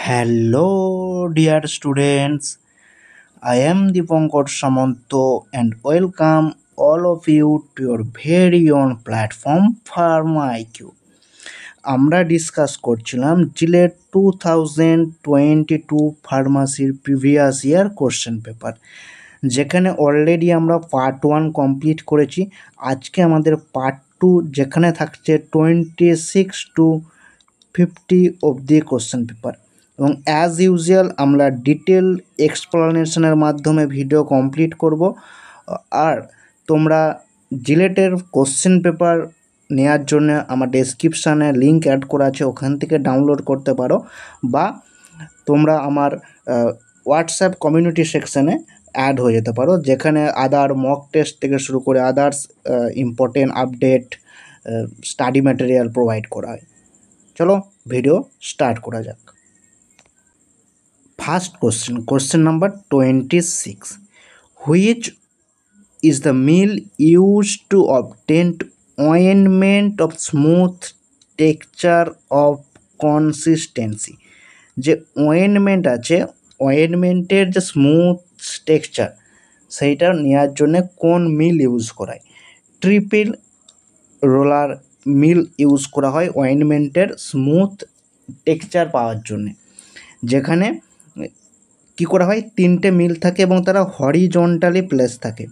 Hello, dear students. I am Dipankar Samanto and welcome all of you to your very own platform Pharma IQ. আমরা discuss করছিলাম জিলেট 2022 ফার্মাসির previous year question paper, যেখানে already আমরা part 1 complete করেছি। আজকে আমাদের পার্ট 2, যেখানে থাকছে 26 to 50 অবধি কোশ্চেন পেপার, এবং অ্যাজ ইউজুয়াল আমরা ডিটেল এক্সপ্লানেশনের মাধ্যমে ভিডিও কমপ্লিট করব। আর তোমরা জিলেটের কোশ্চেন পেপার নেওয়ার জন্য আমার ডেসক্রিপশানে লিঙ্ক অ্যাড করা আছে, ওখান থেকে ডাউনলোড করতে পারো, বা তোমরা আমার হোয়াটসঅ্যাপ কমিউনিটি সেকশানে অ্যাড হয়ে যেতে পারো, যেখানে আদার মক টেস্ট থেকে শুরু করে others important update study material provide করা হয়। চলো ভিডিও স্টার্ট করা যাক। First question number 26, which is the meal used to obtain ointment of smooth texture of consistency? যে অয়েনমেন্ট আছে, অয়েনমেন্টের যে স্মুথ টেক্সচার সেইটা নেওয়ার জন্য কোন মিল ইউজ করায়? ট্রিপল রোলার মিল ইউজ করা হয় অয়েনমেন্টের স্মুথ টেক্সচার পাওয়ার জন্যে, যেখানে কি করা হয়, 3টে মিল থাকে এবং তারা হরিজন্টালি প্লেস থাকে।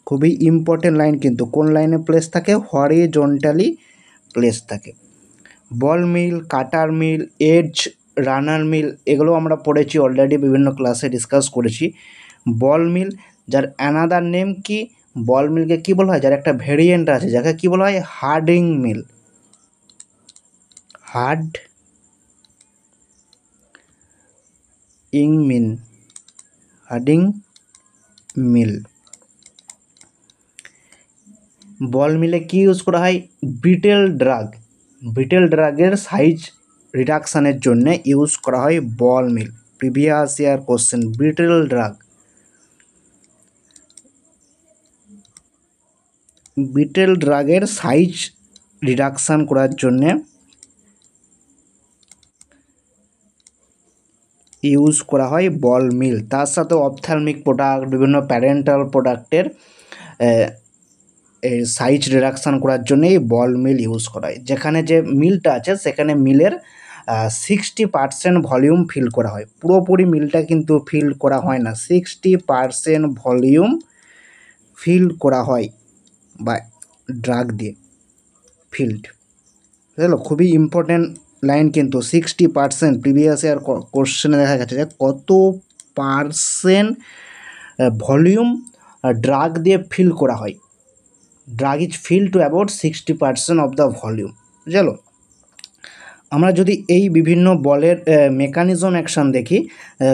খুবই ইম্পর্টেন্ট লাইন, কিন্তু কোন লাইনে প্লেস থাকে? হরিজন্টালি প্লেস থাকে। বল মিল, কাটার মিল, এজ রানার মিল, এগুলো আমরা পড়েছি অলরেডি, বিভিন্ন ক্লাসে ডিসকাস করেছি। বল মিল, যার অ্যানাদার নেম কি? বল মিলকে কী বলা হয়? যার একটা ভেরিয়েন্ট আছে, যাকে কী বলা হয়? হার্ডিং মিল। হার্ডিং মিল। বল মিলে কি ইউজ করা হয়? ব্রিটেল ড্রাগের সাইজ রিডাকশানের জন্য ইউজ করা হয় বল মিল। প্রিভিয়াস ইয়ার কোশ্চেন, ব্রিটেল ড্রাগের সাইজ রিডাকশান করার জন্যে ইউজ করা হয় বল মিল। তার সাথে অপথ্যালমিক প্রোডাক্ট, বিভিন্ন প্যারেন্টাল প্রোডাক্টের সাইজ রিডাকশান করার জন্য এই বল মিল ইউজ করা হয়। যেখানে যে মিলটা আছে সেখানে মিলের 60% ভলিউম ফিল করা হয়। পুরোপুরি মিলটা কিন্তু ফিল করা হয় না, 60% ভলিউম ফিল করা হয় বা ড্রাগ দিয়ে ফিল্ড। বুঝলো, খুবই ইম্পর্টেন্ট লাইন কিন্তু 60%। প্রিভিয়াস ইয়ার কোশ্চেনে দেখা গেছে যে কত পার্সেন্ট ভলিউম ড্রাগ দিয়ে ফিল করা হয়। Drug is fill to about 60% of the volume. বুঝলো, আমরা যদি এই বিভিন্ন বলের মেকানিজম অ্যাকশান দেখি,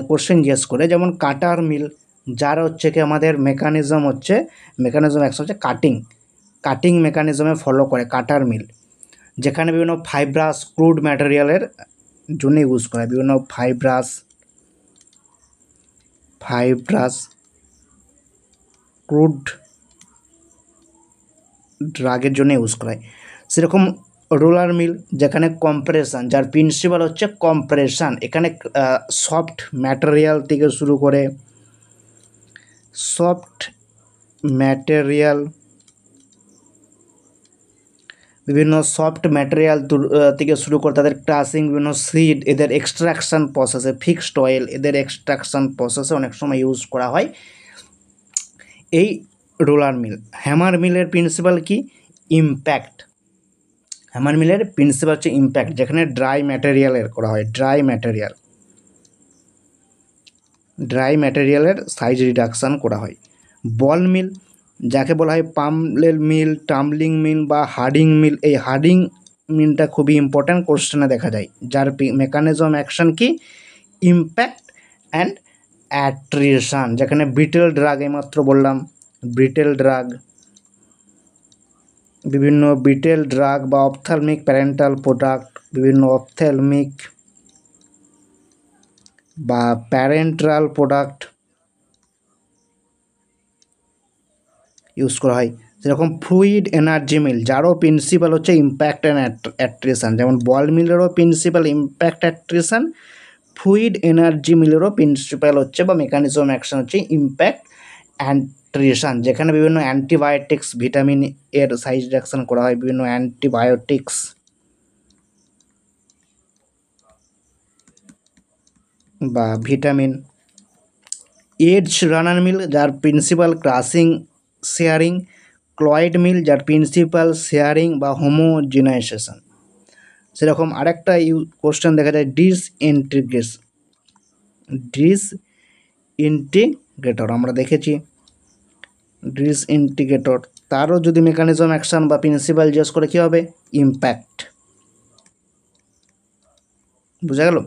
কোশ্চেন জিজ্ঞেস করে, যেমন কাটার মিল, যার হচ্ছে কি আমাদের মেকানিজম অ্যাকশন হচ্ছে কাটিং মেকানিজমে ফলো করে কাটার মিল, যেখানে বিভিন্ন ফাইব্রাস ক্রুড ম্যাটেরিয়ালের জন্য ইউজ করা হয়। বিভিন্ন ফাইব্রাস ক্রুড ড্রাগের জন্য ইউজ করা হয়। সেরকম রোলার মিল, যেখানে কম্প্রেশন, যার প্রিন্সিপাল হচ্ছে কম্প্রেশন। এখানে সফট ম্যাটেরিয়াল থেকে শুরু করে বিভিন্ন সফট ম্যাটেরিয়াল থেকে শুরু করে তাদের ক্রাশিং, বিভিন্ন সিড, এদের এক্সট্রাকশান প্রসেসে, ফিক্সড অয়েল, এদের এক্সট্রাকশান প্রসেসে অনেক সময় ইউজ করা হয় এই রোলার মিল। হ্যামার মিলের প্রিন্সিপাল কি? ইম্প্যাক্ট। হ্যামার মিলের প্রিন্সিপাল হচ্ছে ইম্প্যাক্ট, যেখানে ড্রাই ম্যাটেরিয়ালের করা হয়, ড্রাই ম্যাটেরিয়ালের সাইজ রিডাকশান করা হয়। বল মিল, যাকে বলা হয় পামলেল মিল, টাম্বলিং মিল বা হার্ডিং মিল। এই হার্ডিং মিলটা খুবই ইম্পর্ট্যান্ট, কোশ্চেনে দেখা যায়। যার মেকানিজম অ্যাকশন কি? Impact and attrition. যেখানে ব্রিটেল ড্রাগ, এইমাত্র বললাম ব্রিটেল ড্রাগ, বিভিন্ন ব্রিটেল ড্রাগ বা অপথ্যালমিক প্যারেন্টাল প্রোডাক্ট, বিভিন্ন অপথ্যালমিক বা প্যারেন্টাল প্রোডাক্ট ইউজ করা হয়। সেরকম ফ্লুইড এনার্জি মিল, যারও প্রিন্সিপাল হচ্ছে ইম্প্যাক্ট অ্যান্ড অ্যাট্রিশন, যেমন বল মিলেরও principle impact attrition, fluid energy মিলেরও প্রিন্সিপাল হচ্ছে বা মেকানিজম অ্যাকশন হচ্ছে ইম্প্যাক্ট অ্যাট্রিশন, যেখানে বিভিন্ন অ্যান্টিবায়োটিক্স ভিটামিন এর সাইজ রিডাকশন করা হয়, বিভিন্ন অ্যান্টিবায়োটিক্স বা ভিটামিন। এডস রানার মিল, যার প্রিন্সিপাল ক্রাসিং শেয়ারিং, ক্লয়েড মিল, যার প্রিন্সিপাল শেয়ারিং বা হোমোজিনাইজেশন। সেরকম আরেকটা কোশ্চেন দেখা যায় ডিসইন্টিগ্রেটর, আমরা দেখেছি ডিসইন্টিগ্রেটর, তারও যদি মেকানিজম অ্যাকশন বা প্রিন্সিপাল জিজ্ঞেস করে কী হবে, ইম্প্যাক্ট। বোঝা গেল?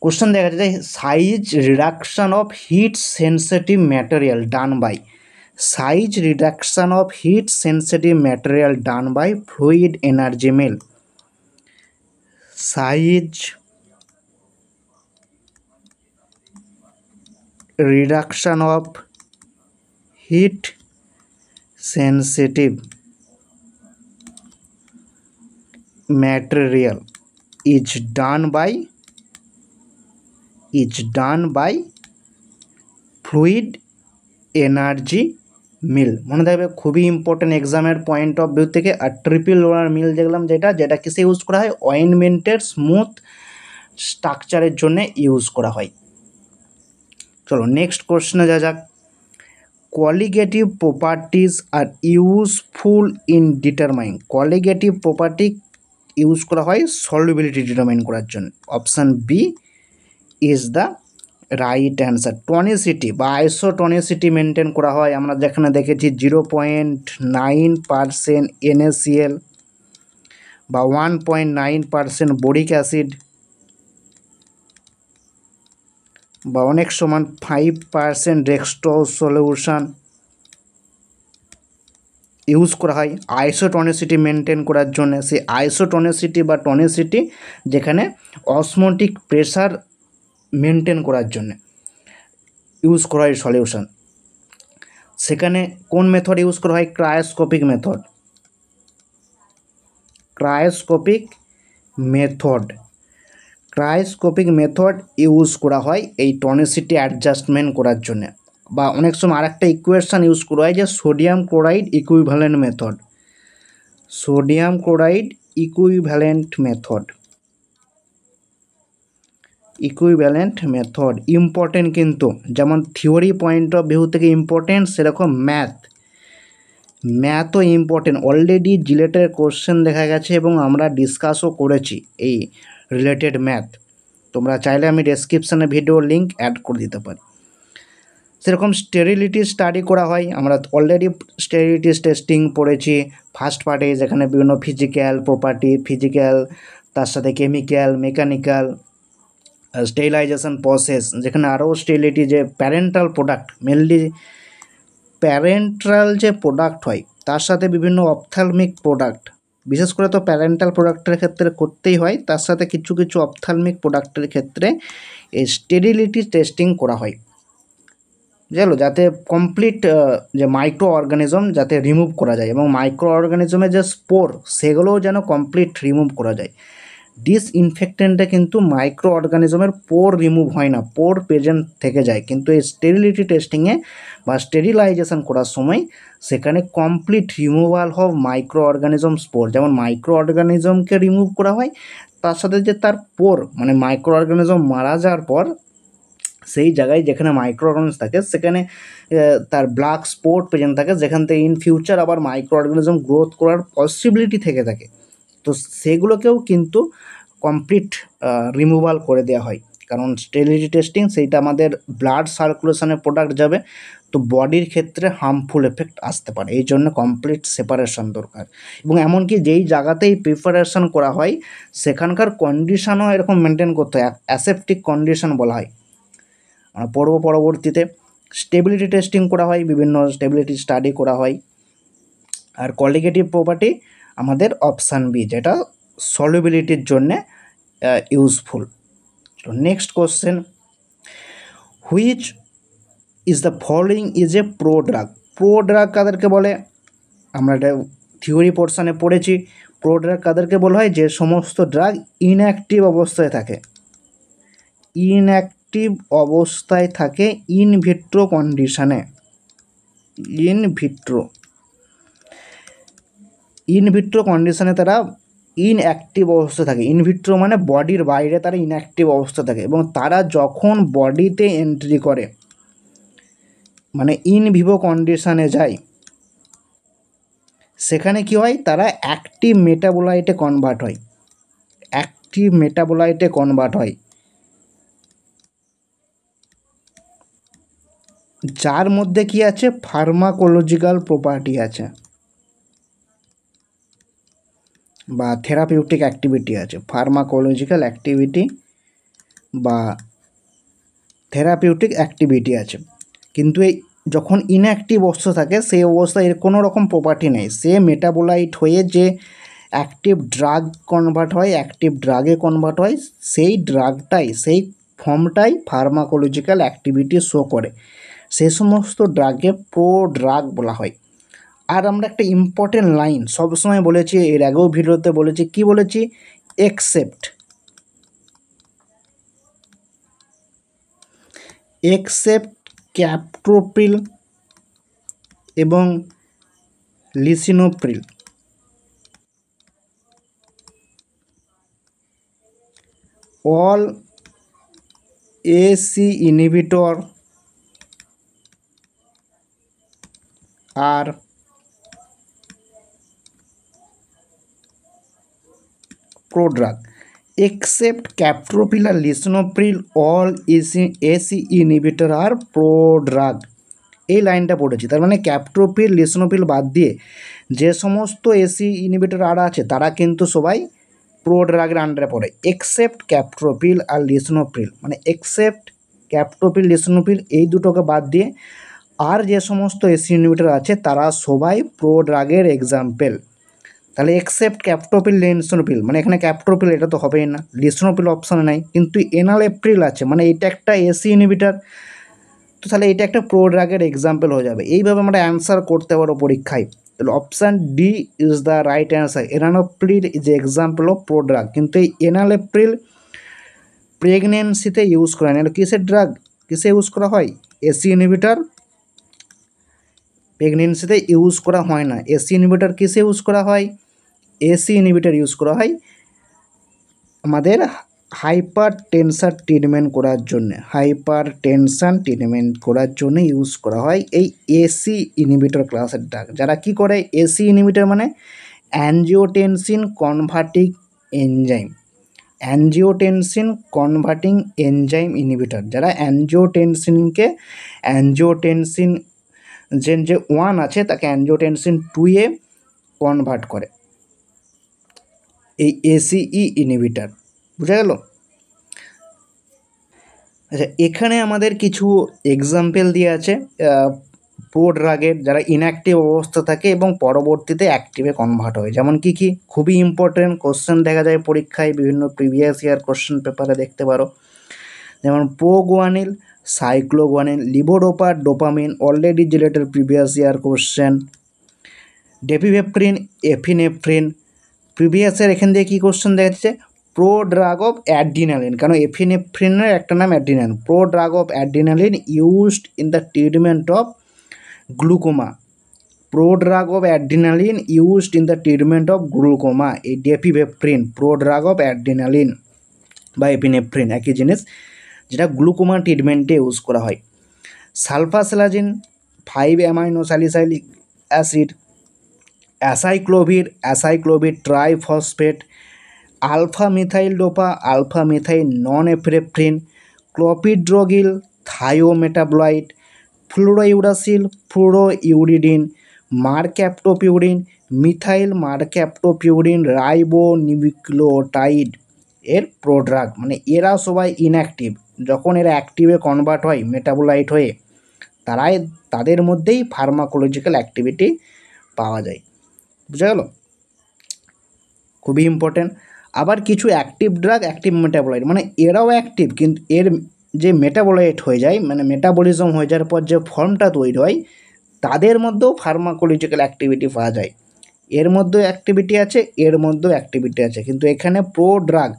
কোশ্চেন দেখা যায় size reduction of heat sensitive material done by, size reduction of heat sensitive material done by fluid energy mill, সাইজ reduction of heat sensitive material is done by fluid energy মিল। মনে থাকবে, খুবই important এক্সামের point of view থেকে। আর triple roller মিল দেখলাম যেটা কিসে use করা হয়, অয়েনমেন্টের স্মুথ স্ট্রাকচারের জন্য ইউজ করা হয়। চলো নেক্সট কোশ্চেনে যা যাক। Colligative properties are useful in determine, colligative property use করা হয় সলিউবিলিটি ডিটারমাইন করার জন্য। Option B is the right answer. Tonicity বা আইসোটনিসিটি মেনটেন করা হয়, আমরা যেখানে দেখেছি 0.9% NaCl বা 1.9% বোরিক অ্যাসিড বা অনেক সমান 5% ডেক্সট্রোজ সলিউশন ইউজ করা হয় আইসোটনিসিটি মেনটেন করার জন্য। সেই আইসোটনিসিটি বা টনিসিটি যেখানে অসমোটিক প্রেসার মেনটেন করার জন্য ইউজ করা হয় সলিউশন। সেখানে কোন মেথড ইউজ করা হয়, ক্রায়োস্কোপিক মেথড, ক্রায়োস্কোপিক মেথড ইউজ করা হয় এই টনিসিটি অ্যাডজাস্টমেন্ট করার জন্য। বা অনেক সময় আরেকটা ইকুয়েশন ইউজ করা হয় যে sodium chloride equivalent method, important কিন্তু, যেমন থিওরি পয়েন্ট অফ ভিউ থেকে ইম্পর্টেন্ট, সেরকম ম্যাথও ইম্পর্টেন্ট। অলরেডি জিলেটের কোশ্চেন দেখা গেছে এবং আমরা ডিসকাসও করেছি এই রিলেটেড ম্যাথ। তোমরা চাইলে আমি ডেসক্রিপশানে ভিডিও লিঙ্ক অ্যাড করে দিতে পারি। সেরকম স্টেরিলিটি স্টাডি করা হয়, আমরা অলরেডি স্টেরিলিটি টেস্টিং পড়েছি ফার্স্ট পার্টে, যেখানে বিভিন্ন ফিজিক্যাল প্রপার্টি, তার সাথে কেমিক্যাল, মেকানিক্যাল, স্টেরিলাইজেশন প্রসেস, যেখানে আরও স্টেরিলিটি যে প্যারেন্টাল প্রোডাক্ট, মেনলি প্যারেন্টাল যে প্রোডাক্ট হয় তার সাথে বিভিন্ন অপথ্যালমিক প্রোডাক্ট, বিশেষ করে তো প্যারেন্টাল প্রোডাক্টের ক্ষেত্রে করতেই হয়, তার সাথে কিছু অপথ্যালমিক প্রোডাক্টের ক্ষেত্রে এই স্টেরিলিটি টেস্টিং করা হয়, জানো, যাতে কমপ্লিট যে মাইক্রো অর্গানিজম যাতে রিমুভ করা যায়, এবং মাইক্রো অর্গানিজমের যে স্পোর সেগুলোও যেন কমপ্লিট রিমুভ করা যায়। ডিসইনফেক্টেন্টে কিন্তু মাইক্রো অর্গানিজমের পোর রিমুভ হয় না, পোর প্রেজেন্ট থেকে যায়, কিন্তু এই স্টেরিলিটি টেস্টিংয়ে বা স্টেরিলাইজেশন করার সময় সেখানে complete removal of micro organism spore, যেমন মাইক্রো অর্গানিজমকে রিমুভ করা হয়, তার সাথে যে তার পোর মানে মাইক্রো অর্গানিজম মারা যাওয়ার পর সেই জায়গায় যেখানে মাইক্রো অর্গানিজম থাকে সেখানে তার ব্ল্যাক স্পট প্রেজেন্ট থাকে, যেখান থেকে ইন ফিউচার আবার মাইক্রো অর্গানিজম গ্রোথ করার পসিবিলিটি থেকে থাকে, তো সেগুলোকেও কিন্তু কমপ্লিট রিমুভাল করে দেওয়া হয়। কারণ স্টেরিলিটি টেস্টিং সেইটা আমাদের ব্লাড সার্কুলেশনের প্রোডাক্ট যাবে, তো বডির ক্ষেত্রে হার্মফুল এফেক্ট আসতে পারে, এই জন্য কমপ্লিট সেপারেশন দরকার। এবং এমনকি যেই জায়গাতেই প্রিপারেশন করা হয় সেখানকার কন্ডিশনও এরকম মেনটেন করতে হয়, অ্যাসেপটিক কন্ডিশন বলা হয়। পরবর্তীতে স্টেবিলিটি টেস্টিং করা হয়, বিভিন্ন স্টেবিলিটি স্টাডি করা হয়। আর কোয়ালিগেটিভ প্রপার্টি আমাদের অপশান বি, যেটা সলিউবিলিটির জন্যে useful. Next question, which is the following is a prodrug, কাদেরকে বলে, আমরা এটা থিওরি পোর্শনে পড়েছি। প্রোড্রাগ কাদেরকে বলা হয়? যে সমস্ত ড্রাগ ইনঅ্যাক্টিভ অবস্থায় থাকে, ইনঅ্যাক্টিভ অবস্থায় থাকে ইনভিট্রো কন্ডিশনে। ইনভিট্রো কন্ডিশনে তারা ইনঅ্যাক্টিভ অবস্থা থাকে। ইনভিট্রো মানে বডির বাইরে তারা ইনঅ্যাক্টিভ অবস্থা থাকে, এবং তারা যখন বডিতে এন্ট্রি করে মানে ইন ভিভো কন্ডিশনে যায়, সেখানে কি হয়? তারা অ্যাক্টিভ মেটাবোলাইটে কনভার্ট হয়, অ্যাক্টিভ মেটাবোলাইটে কনভার্ট হয়, যার মধ্যে কি আছে? ফার্মাকোলজিক্যাল প্রপার্টি আছে বা থেরাপিউটিক অ্যাক্টিভিটি আছে। ফার্মাকোলজিক্যাল অ্যাক্টিভিটি বা থেরাপিউটিক অ্যাক্টিভিটি আছে। কিন্তু এই যখন ইনঅ্যাক্টিভ অবস্থা থাকে, সেই অবস্থায় এর কোনো রকম প্রপার্টি নেই। সে মেটাবোলাইট হয়ে যে অ্যাক্টিভ ড্রাগ কনভার্ট হয়, অ্যাক্টিভ ড্রাগে কনভার্ট হয়, সেই ড্রাগটাই, সেই ফর্মটাই ফার্মাকোলজিক্যাল অ্যাক্টিভিটি শো করে। সে সমস্ত ড্রাগকে প্রোড্রাগ বলা হয়। আর আমরা একটা ইম্পর্টেন্ট লাইন সবসময় বলেছি, এর আগেও ভিডিওতে বলেছি, কি বলেছি? এক্সেপ্ট ক্যাপটোপ্রিল এবং lisinopril, all AC inhibitor are prodrug. Except captopril and lisinopril, all AC inhibitor are prodrug. এই লাইনটা পড়েছি। তার মানে ক্যাপটোপ্রিল, লিসিনোপ্রিল বাদ দিয়ে যে সমস্ত এসি ইনহিবিটর আর আছে, তারা কিন্তু সবাই প্রোড্রাগের আন্ডারে পড়ে। এক্সেপ্ট ক্যাপটোপ্রিল আর লিসিনোপ্রিল, মানে এক্সেপ্ট ক্যাপটোপ্রিল, লিসিনোপ্রিল এই দুটোকে বাদ দিয়ে আর যে সমস্ত এসি ইনহিবিটর আছে, তারা সবাই প্রোড্রাগের এক্সাম্পল। তাহলে এক্সেপ্ট ক্যাপটোপ্রিল, লিসিনোপ্রিল, মানে এখানে ক্যাপটোপ্রিল এটা তো হবেই না, লিসিনোপ্রিল অপশানে নাই, কিন্তু এনালেপ্রিল আছে, মানে এটা একটা এসি ইনহিবিটর, তো তাহলে এটা একটা প্রোড্রাগের এক্সাম্পল হয়ে যাবে। এইভাবে আমরা অ্যান্সার করতে পারো পরীক্ষায়। তাহলে option D is the right answer. Enalapril is example of prodrug. কিন্তু এই এনালেপ্রিল প্রেগনেন্সিতে ইউজ করা হয় না। কিসের ড্রাগ, কিসে ইউজ করা হয়? এসি ইনহিবিটর প্রেগনেন্সিতে ইউজ করা হয় না। এসি ইনহিবিটর কিসে ইউজ করা হয়? এসি ইনহিবিটর ইউজ করা হয় আমাদের হাইপার টেনশন ট্রিটমেন্ট করার জন্য, হাইপার টেনশন ট্রিটমেন্ট করার জন্য ইউজ করা হয় এই এসি ইনহিবিটর ক্লাসের ড্রাগ। যারা কি করে? এসি ইনহিবিটর মানে angiotensin converting enzyme, angiotensin converting enzyme inhibitor, যারা অ্যানজিওটেনসিন যে 1 আছে তাকে অ্যানজিওটেনসিন 2 এ কনভার্ট করে, এই এসিই ইনহিবিটর। বুঝা গেল? আচ্ছা, এখানে আমাদের কিছু এক্সাম্পল দিয়ে আছে প্রোড্রাগের, যারা ইনঅ্যাক্টিভ অবস্থা থাকে এবং পরবর্তীতে অ্যাক্টিভে কনভার্ট হয়। যেমন কি কি? খুবই ইম্পর্টেন্ট কোশ্চেন দেখা যায় পরীক্ষায়, বিভিন্ন প্রিভিয়াস ইয়ার কোশ্চেন পেপারে দেখতে পারো। যেমন proguanil, cycloguanil, levodopa, dopamine, already related previous year question. Dipivefrin, epinephrine, previous year এখান থেকে কী কোশ্চেন দেখা যাচ্ছে? প্রোড্রাগ অফ অ্যাড্রিনালিন, কারণ এফিনেফ্রিনের একটা নাম adrenaline. Prodrug of adrenaline used in the treatment of glaucoma, prodrug of adrenaline used in the treatment of glaucoma. এই dipivefrin prodrug of adrenaline বা এপিনেফ্রিন একই জিনিস, যেটা গ্লুকোমা ট্রিটমেন্টে ইউজ করা হয়। Sulphasalazine, 5 amino salicylic acid, acyclovir triphosphate, alpha methyl dopa, alpha methyl norepinephrine, clopidogrel, thiometabolite, fluorouracil, fluorouridine, mercaptopurine, methyl mercaptopurine, ribonucleotide এর prodrug. মানে এরা সবাই ইনঅ্যাক্টিভ, যখন এরা অ্যাক্টিভে কনভার্ট হয় মেটাবোলাইট হয়ে, তাদের মধ্যেই ফার্মাকোলজিক্যাল অ্যাক্টিভিটি পাওয়া যায়। বুঝা গেল? খুবই ইম্পর্টেন্ট। আবার কিছু অ্যাক্টিভ ড্রাগ, অ্যাক্টিভ মেটাবোলাইট, মানে এরাও অ্যাক্টিভ, কিন্তু এর যে মেটাবোলাইট হয়ে যায়, মানে মেটাবলিজম হয়ে যাওয়ার পর যে ফর্মটা তৈরি হয়, তাদের মধ্যেও ফার্মাকোলজিক্যাল অ্যাক্টিভিটি পাওয়া যায়। এর মধ্যেও অ্যাক্টিভিটি আছে, এর মধ্যেও অ্যাক্টিভিটি আছে, কিন্তু এখানে প্রো ড্রাগ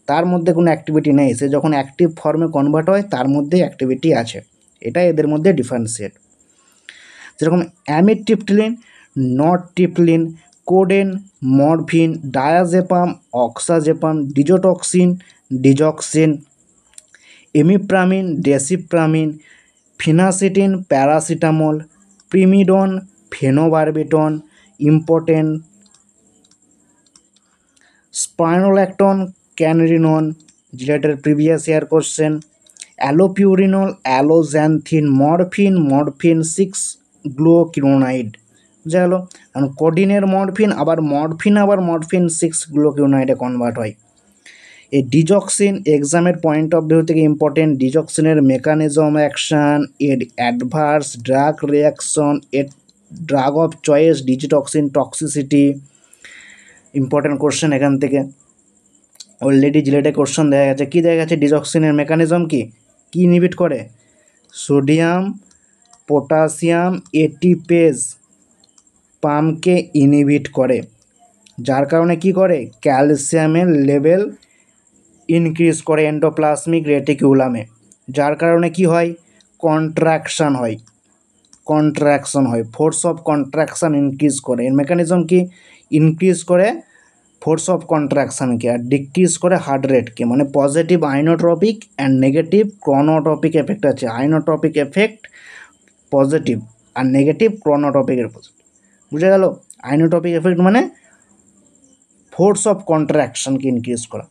তার মধ্যে কোনো অ্যাক্টিভিটি নেই, সে যখন অ্যাক্টিভ ফর্মে কনভার্ট হয় তার মধ্যেই অ্যাক্টিভিটি আছে। এটা এদের মধ্যে ডিফারেন্সিয়েট। যেরকম amitriptyline, nortriptyline, codeine, morphine, diazepam, oxazepam, digitoxin, digoxin, imipramine, desipramine, phenacetin, paracetamol, primidone, phenobarbitone, important, spironolactone, canrenone, related previous year question, allopurinol, alloxanthine, morphine, morphine six glucuronide, বুঝা গেল। কারণ কোডিনের মরফিন আবার মরফিন 6-গ্লুকিনোনাইডে কনভার্ট হয়। এই ডিজক্সিন এক্সামের পয়েন্ট অফ ভিউ থেকে ইম্পর্টেন্ট, ডিজক্সিনের মেকানিজম অ্যাকশান, এর অ্যাডভার্স ড্রাগ রিয়াকশন, এর drug of choice, digitoxin toxicity, important question এখান থেকে। অলরেডি জিলেটে কোশ্চেন দেখা গেছে, কী দেখা গেছে, ডিজক্সিনের মেকানিজম কি ইনহিবিট করে, সোডিয়াম পটাশিয়াম এটিপেজ পাম্পকে ইনহিবিট করে, যার কারণে কি করে, ক্যালসিয়ামের লেভেল ইনক্রিজ করে এন্ডোপ্লাজমিক রেটিকুলামে, যার কারণে কি হয়, কন্ট্রাকশান হয়, ফোর্স অফ কন্ট্রাকশান ইনক্রিজ করে। এর মেকানিজম কি, ইনক্রিজ করে ফোর্স অফ কন্ট্রাকশানকে আর ডিক্রিজ করে হার্ট রেটকে, মানে positive inotropic and negative chronotropic effect আছে। আইনোট্রপিক এফেক্ট পজিটিভ আর নেগেটিভ ক্রোনোট্রপিকের পজিটিভ, বুঝে গেল। আইনোট্রপিক এফেক্ট মানে ফোর্স অফ কন্ট্রাকশানকে ইনক্রিজ করা,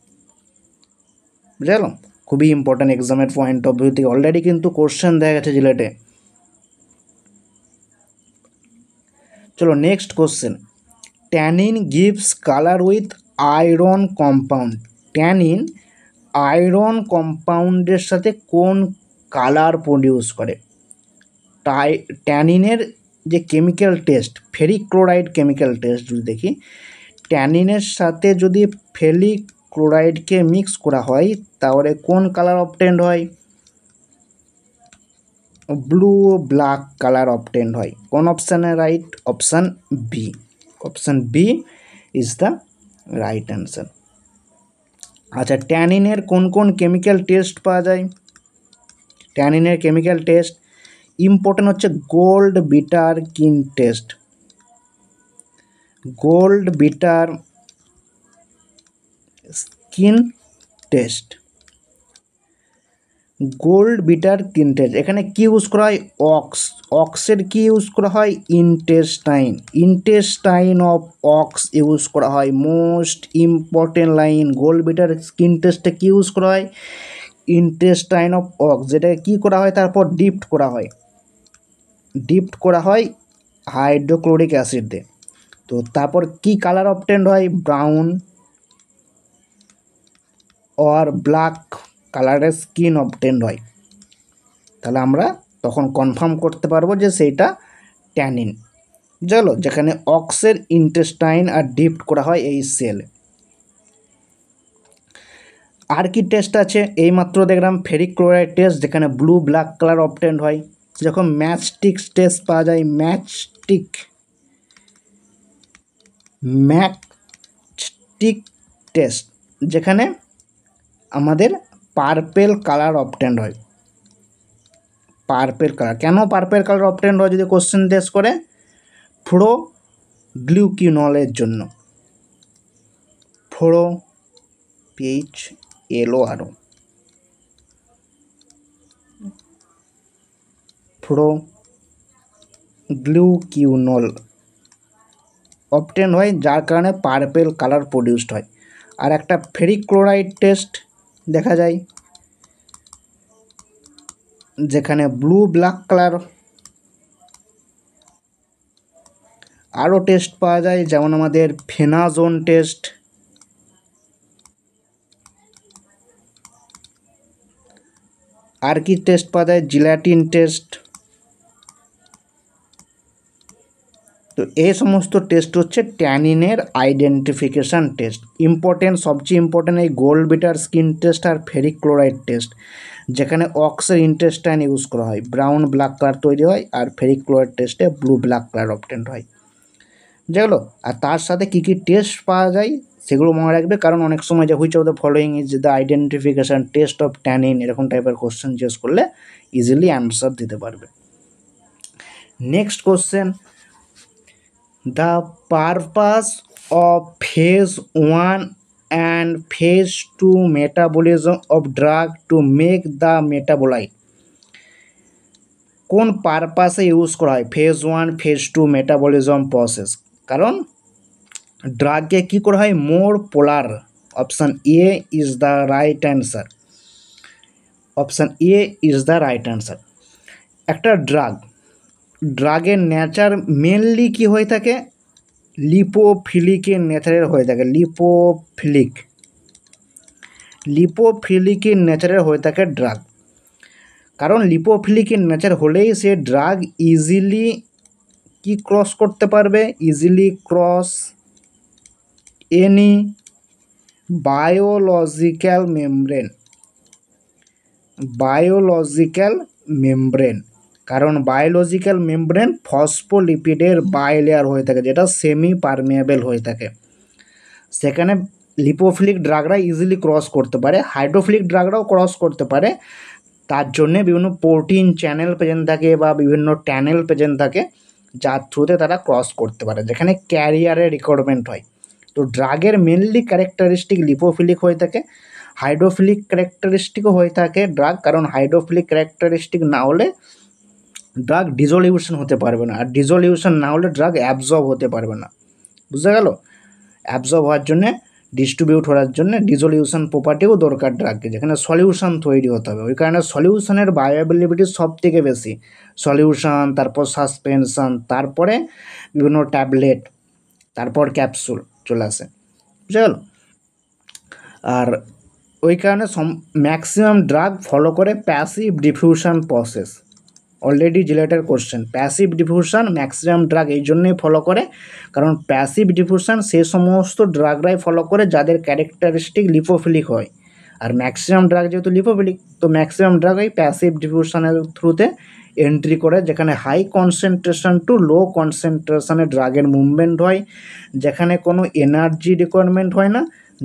বুঝে গেল। খুবই ইম্পর্ট্যান্ট এক্সামের পয়েন্ট অফ ভিউ থেকে, অলরেডি কিন্তু কোশ্চেন দেখা গেছে জিলেটে। চলো next question, tannin gives colour with iron compound. Tannin iron কম্পাউন্ডের সাথে কোন কালার প্রডিউস করে? ট্যানিনের যে chemical test, ferric chloride chemical test যদি দেখি, ট্যানিনের সাথে যদি ফেরিক ক্লোরাইডকে মিক্স করা হয় তাহলে কোন কালার অবটেন্ড হয়? ব্লু ব্ল্যাক কালার অবটেন্ড হয়। কোন অপশানে right? Option B. Option B is the right answer. আচ্ছা, ট্যানিনের কোন কোন কেমিক্যাল টেস্ট পাওয়া যায়? ট্যানিনের কেমিক্যাল টেস্ট ইম্পর্টেন্ট হচ্ছে gold beater skin test, gold beater skin test, gold beater skin test. এখানে কি ইউজ করা হয়? অক্সের কি ইউজ করা হয়? ইন্টেস্টাইন অফ অক্স ইউজ করা হয়। Most important line, gold beater skin টেস্টে কি ইউজ করা হয়? ইন্টেস্টাইন অফ অক্স, যেটাকে কী করা হয়, তারপর ডিপড করা হয় হাইড্রোক্লোরিক অ্যাসিড দিয়ে। তো তারপর কি কালার অবটেন্ড হয়? ব্রাউন অর ব্ল্যাক কালারের স্কিন অবটেন্ড হয়। তাহলে আমরা তখন কনফার্ম করতে পারবো যে সেইটা ট্যানিন, চলো, যেখানে অক্সের ইন্টেস্টাইন আর ডিপড করা হয় এই সেল। আর কি টেস্ট আছে? এইমাত্র দেখলাম ফেরিক ক্লোরাইড টেস্ট, যেখানে ব্লু ব্ল্যাক কালার অবটেন্ড হয়। যখন ম্যাচস্টিক টেস্ট পাওয়া যায়, ম্যাচস্টিক টেস্ট, যেখানে আমাদের পার্পেল কালার অবটেন্ড হয়। পার্পেল কালার, কেন পার্পেল কালার অবটেন্ড হয় যদি কোশ্চেন টেস্ট করে? গ্লুকিনলের জন্য, গ্লুকিউনল অবটেন্ড হয়, যার কারণে পার্পেল কালার প্রডিউসড হয়। আর একটা ফেরিক ক্লোরাইড টেস্ট দেখা যায়, যেখানে ব্লু ব্ল্যাক কালার। আরও টেস্ট পাওয়া যায়, যেমন আমাদের ফেনাজোন টেস্ট, আর কি টেস্ট পাওয়া যায়? জিলাটিন টেস্ট, তো এই সমস্ত টেস্ট হচ্ছে ট্যানিনের আইডেন্টিফিকেশান টেস্ট। ইম্পর্টেন্ট, সবচেয়ে ইম্পর্টেন্ট এই গোল্ড বিটার স্কিন টেস্ট আর ফেরিক ক্লোরাইড টেস্ট, যেখানে অক্সের ইন্টেস্টাইন ইউজ করা হয়, ব্রাউন ব্ল্যাক কালার তৈরি হয়, আর ফেরিক ক্লোরাইড টেস্টে ব্লু ব্ল্যাক কালার অবটেন্ড হয়, যেগুলো। আর তার সাথে কী কী টেস্ট পাওয়া যায় সেগুলো মনে রাখবে, কারণ অনেক সময় যে which of the following is the identification test of tannin, এরকম টাইপের কোশ্চেন জিজ্ঞেস করলে ইজিলি অ্যান্সার দিতে পারবে। Next question, the purpose of phase 1 and phase 2 metabolism of drug to make the metabolite, কোন পারপাসে ইউজ করা হয় ফেজ 1 ফেজ 2 মেটাবলিজম প্রসেস? কারণ ড্রাগকে কী করা হয় more polar, option A is the right answer, option A is the right answer. একটা ড্রাগের নেচার মেনলি কি হয়ে থাকে, লিপোফিলিকের নেচারের হয়ে থাকে, লিপোফিলিকের নেচারের হয়ে থাকে ড্রাগ। কারণ লিপোফিলিকের নেচার হলেই সে ড্রাগ ইজিলি কি ক্রস করতে পারবে, easily cross any biological membrane, কারণ বায়োলজিক্যাল মেমব্রেন ফসফোলিপিডের বাইলেয়ার হয়ে থাকে, যেটা সেমি পারমিয়েবল হয়ে থাকে, সেখানে লিপোফিলিক ড্রাগরা ইজিলি ক্রস করতে পারে, হাইড্রোফিলিক ড্রাগরাও ক্রস করতে পারে। তার জন্যে বিভিন্ন প্রোটিন চ্যানেল প্রেজেন্ট থাকে বা বিভিন্ন ট্যানেল প্রেজেন্ট থাকে, যার থ্রুতে তারা ক্রস করতে পারে, যেখানে ক্যারিয়ারের রিকোয়ারমেন্ট হয়। তো ড্রাগের মেনলি ক্যারেক্টারিস্টিক লিপোফিলিক হয়ে থাকে, হাইড্রোফিলিক ক্যারেক্টারিস্টিকও হয়ে থাকে ড্রাগ, কারণ হাইড্রোফিলিক ক্যারেক্টারিস্টিক না হলে ড্রাগ ডিজলিউশন হতে পারবে না, আর ডিজলিউশন না হলে ড্রাগ অ্যাবজর্ব হতে পারবে না, বুঝতে গেল? অ্যাবজর্ব হওয়ার জন্যে, ডিস্ট্রিবিউট হওয়ার জন্য ডিজলিউশন প্রপার্টিও দরকার ড্রাগকে, যেখানে সলিউশন তৈরি হতে হবে, ওই কারণে সলিউশনের বায়োঅ্যাভেলেবিলিটি সব থেকে বেশি, সলিউশন, তারপর সাসপেনশন, তারপরে বিভিন্ন ট্যাবলেট, তারপর ক্যাপসুল চলে আসে, বুঝে গেল? আর ওই কারণে ম্যাক্সিমাম ড্রাগ ফলো করে প্যাসিভ ডিফিউশন প্রসেস, অলরেডি জিলেটের question, passive diffusion maximum drug এই জন্যই ফলো করে, কারণ প্যাসিভ ডিফিউশন সে সমস্ত ড্রাগরাই ফলো করে যাদের ক্যারেক্টারিস্টিক লিপোফিলিক হয়, আর ম্যাক্সিমাম ড্রাগ যেহেতু লিপোফিলিক, তো ম্যাক্সিমাম ড্রাগই প্যাসিভ ডিফিউশনের থ্রুতে এন্ট্রি করে, যেখানে হাই কনসেন্ট্রেশন টু লো কনসেন্ট্রেশনে ড্রাগের মুভমেন্ট হয়, যেখানে কোনো এনার্জি রিকোয়ারমেন্ট হয় না,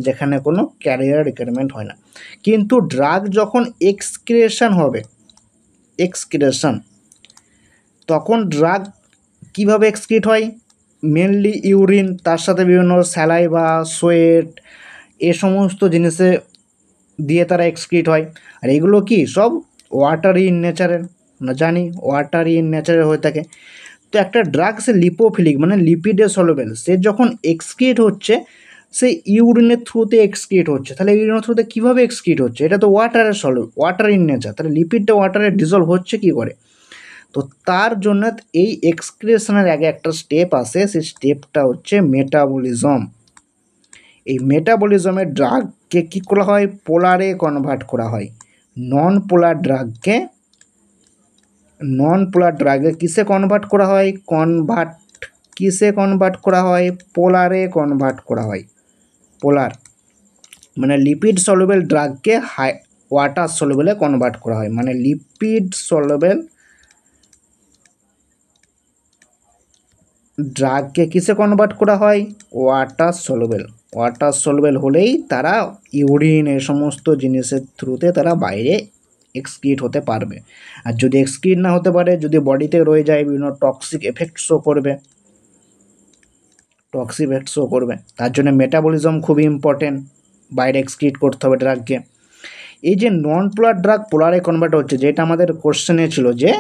যেখানে কোনো ক্যারিয়ার রিকোয়ারমেন্ট হয় না। কিন্তু ড্রাগ যখন এক্সক্রিশন, তখন ড্রাগ কিভাবে এক্সক্রিট হয়, মেনলি ইউরিন, তার সাথে বিভিন্ন স্যালাইভা, সোয়েট, এ সমস্ত জিনিসে দিয়ে তারা এক্সক্রিট হয়। আর এগুলো কি সব ওয়াটারি ইন নেচারের, আমরা জানি ওয়াটারি ইন নেচারের হয়ে থাকে। তো একটা ড্রাগ সে লিপোফিলিক মানে লিপিডে সলুবেল, সে যখন এক্সক্রিট হচ্ছে সে ইউরিনের থ্রুতে এক্সক্রিট হচ্ছে, তাহলে ইউরিনের থ্রুতে কীভাবে এক্সক্রিট হচ্ছে, এটা তো ওয়াটার ইন নেচার, তাহলে লিপিডটা ওয়াটারে ডিজলভ হচ্ছে কী করে? তো তার জন্য এই এক্সক্রিশনের আগে একটা স্টেপ আসে, সেই স্টেপটা হচ্ছে মেটাবলিজম। এই মেটাবলিজমের ড্রাগকে কী করা হয়, পোলারে কনভার্ট করা হয়, নন পোলার ড্রাগে কিসে কনভার্ট করা হয়, পোলারে কনভার্ট করা হয়। পোলার মানে লিপিড সলুবেল ড্রাগকে ওয়াটার সলুবেলে কনভার্ট করা হয়, মানে লিপিড সলুবেল ড্রাগকে কিসে কনভার্ট করা হয়, ওয়াটার সলুবেল হলেই তারা ইউরিন এ সমস্ত জিনিসের থ্রুতে তারা বাইরে এক্সক্রিট হতে পারবে। আর যদি এক্সক্রিট না হতে পারে, যদি বডিতে রয়ে যায়, বিভিন্ন টক্সিক এফেক্ট শো করবে, তার জন্য মেটাবলিজম খুবই ইম্পর্টেন্ট, বাইরে এক্সক্রিট করতে হবে ড্রাগকে। এই যে নন পোলার ড্রাগ পোলারে কনভার্ট হচ্ছে, যেটা আমাদের কোশ্চেনে ছিল যে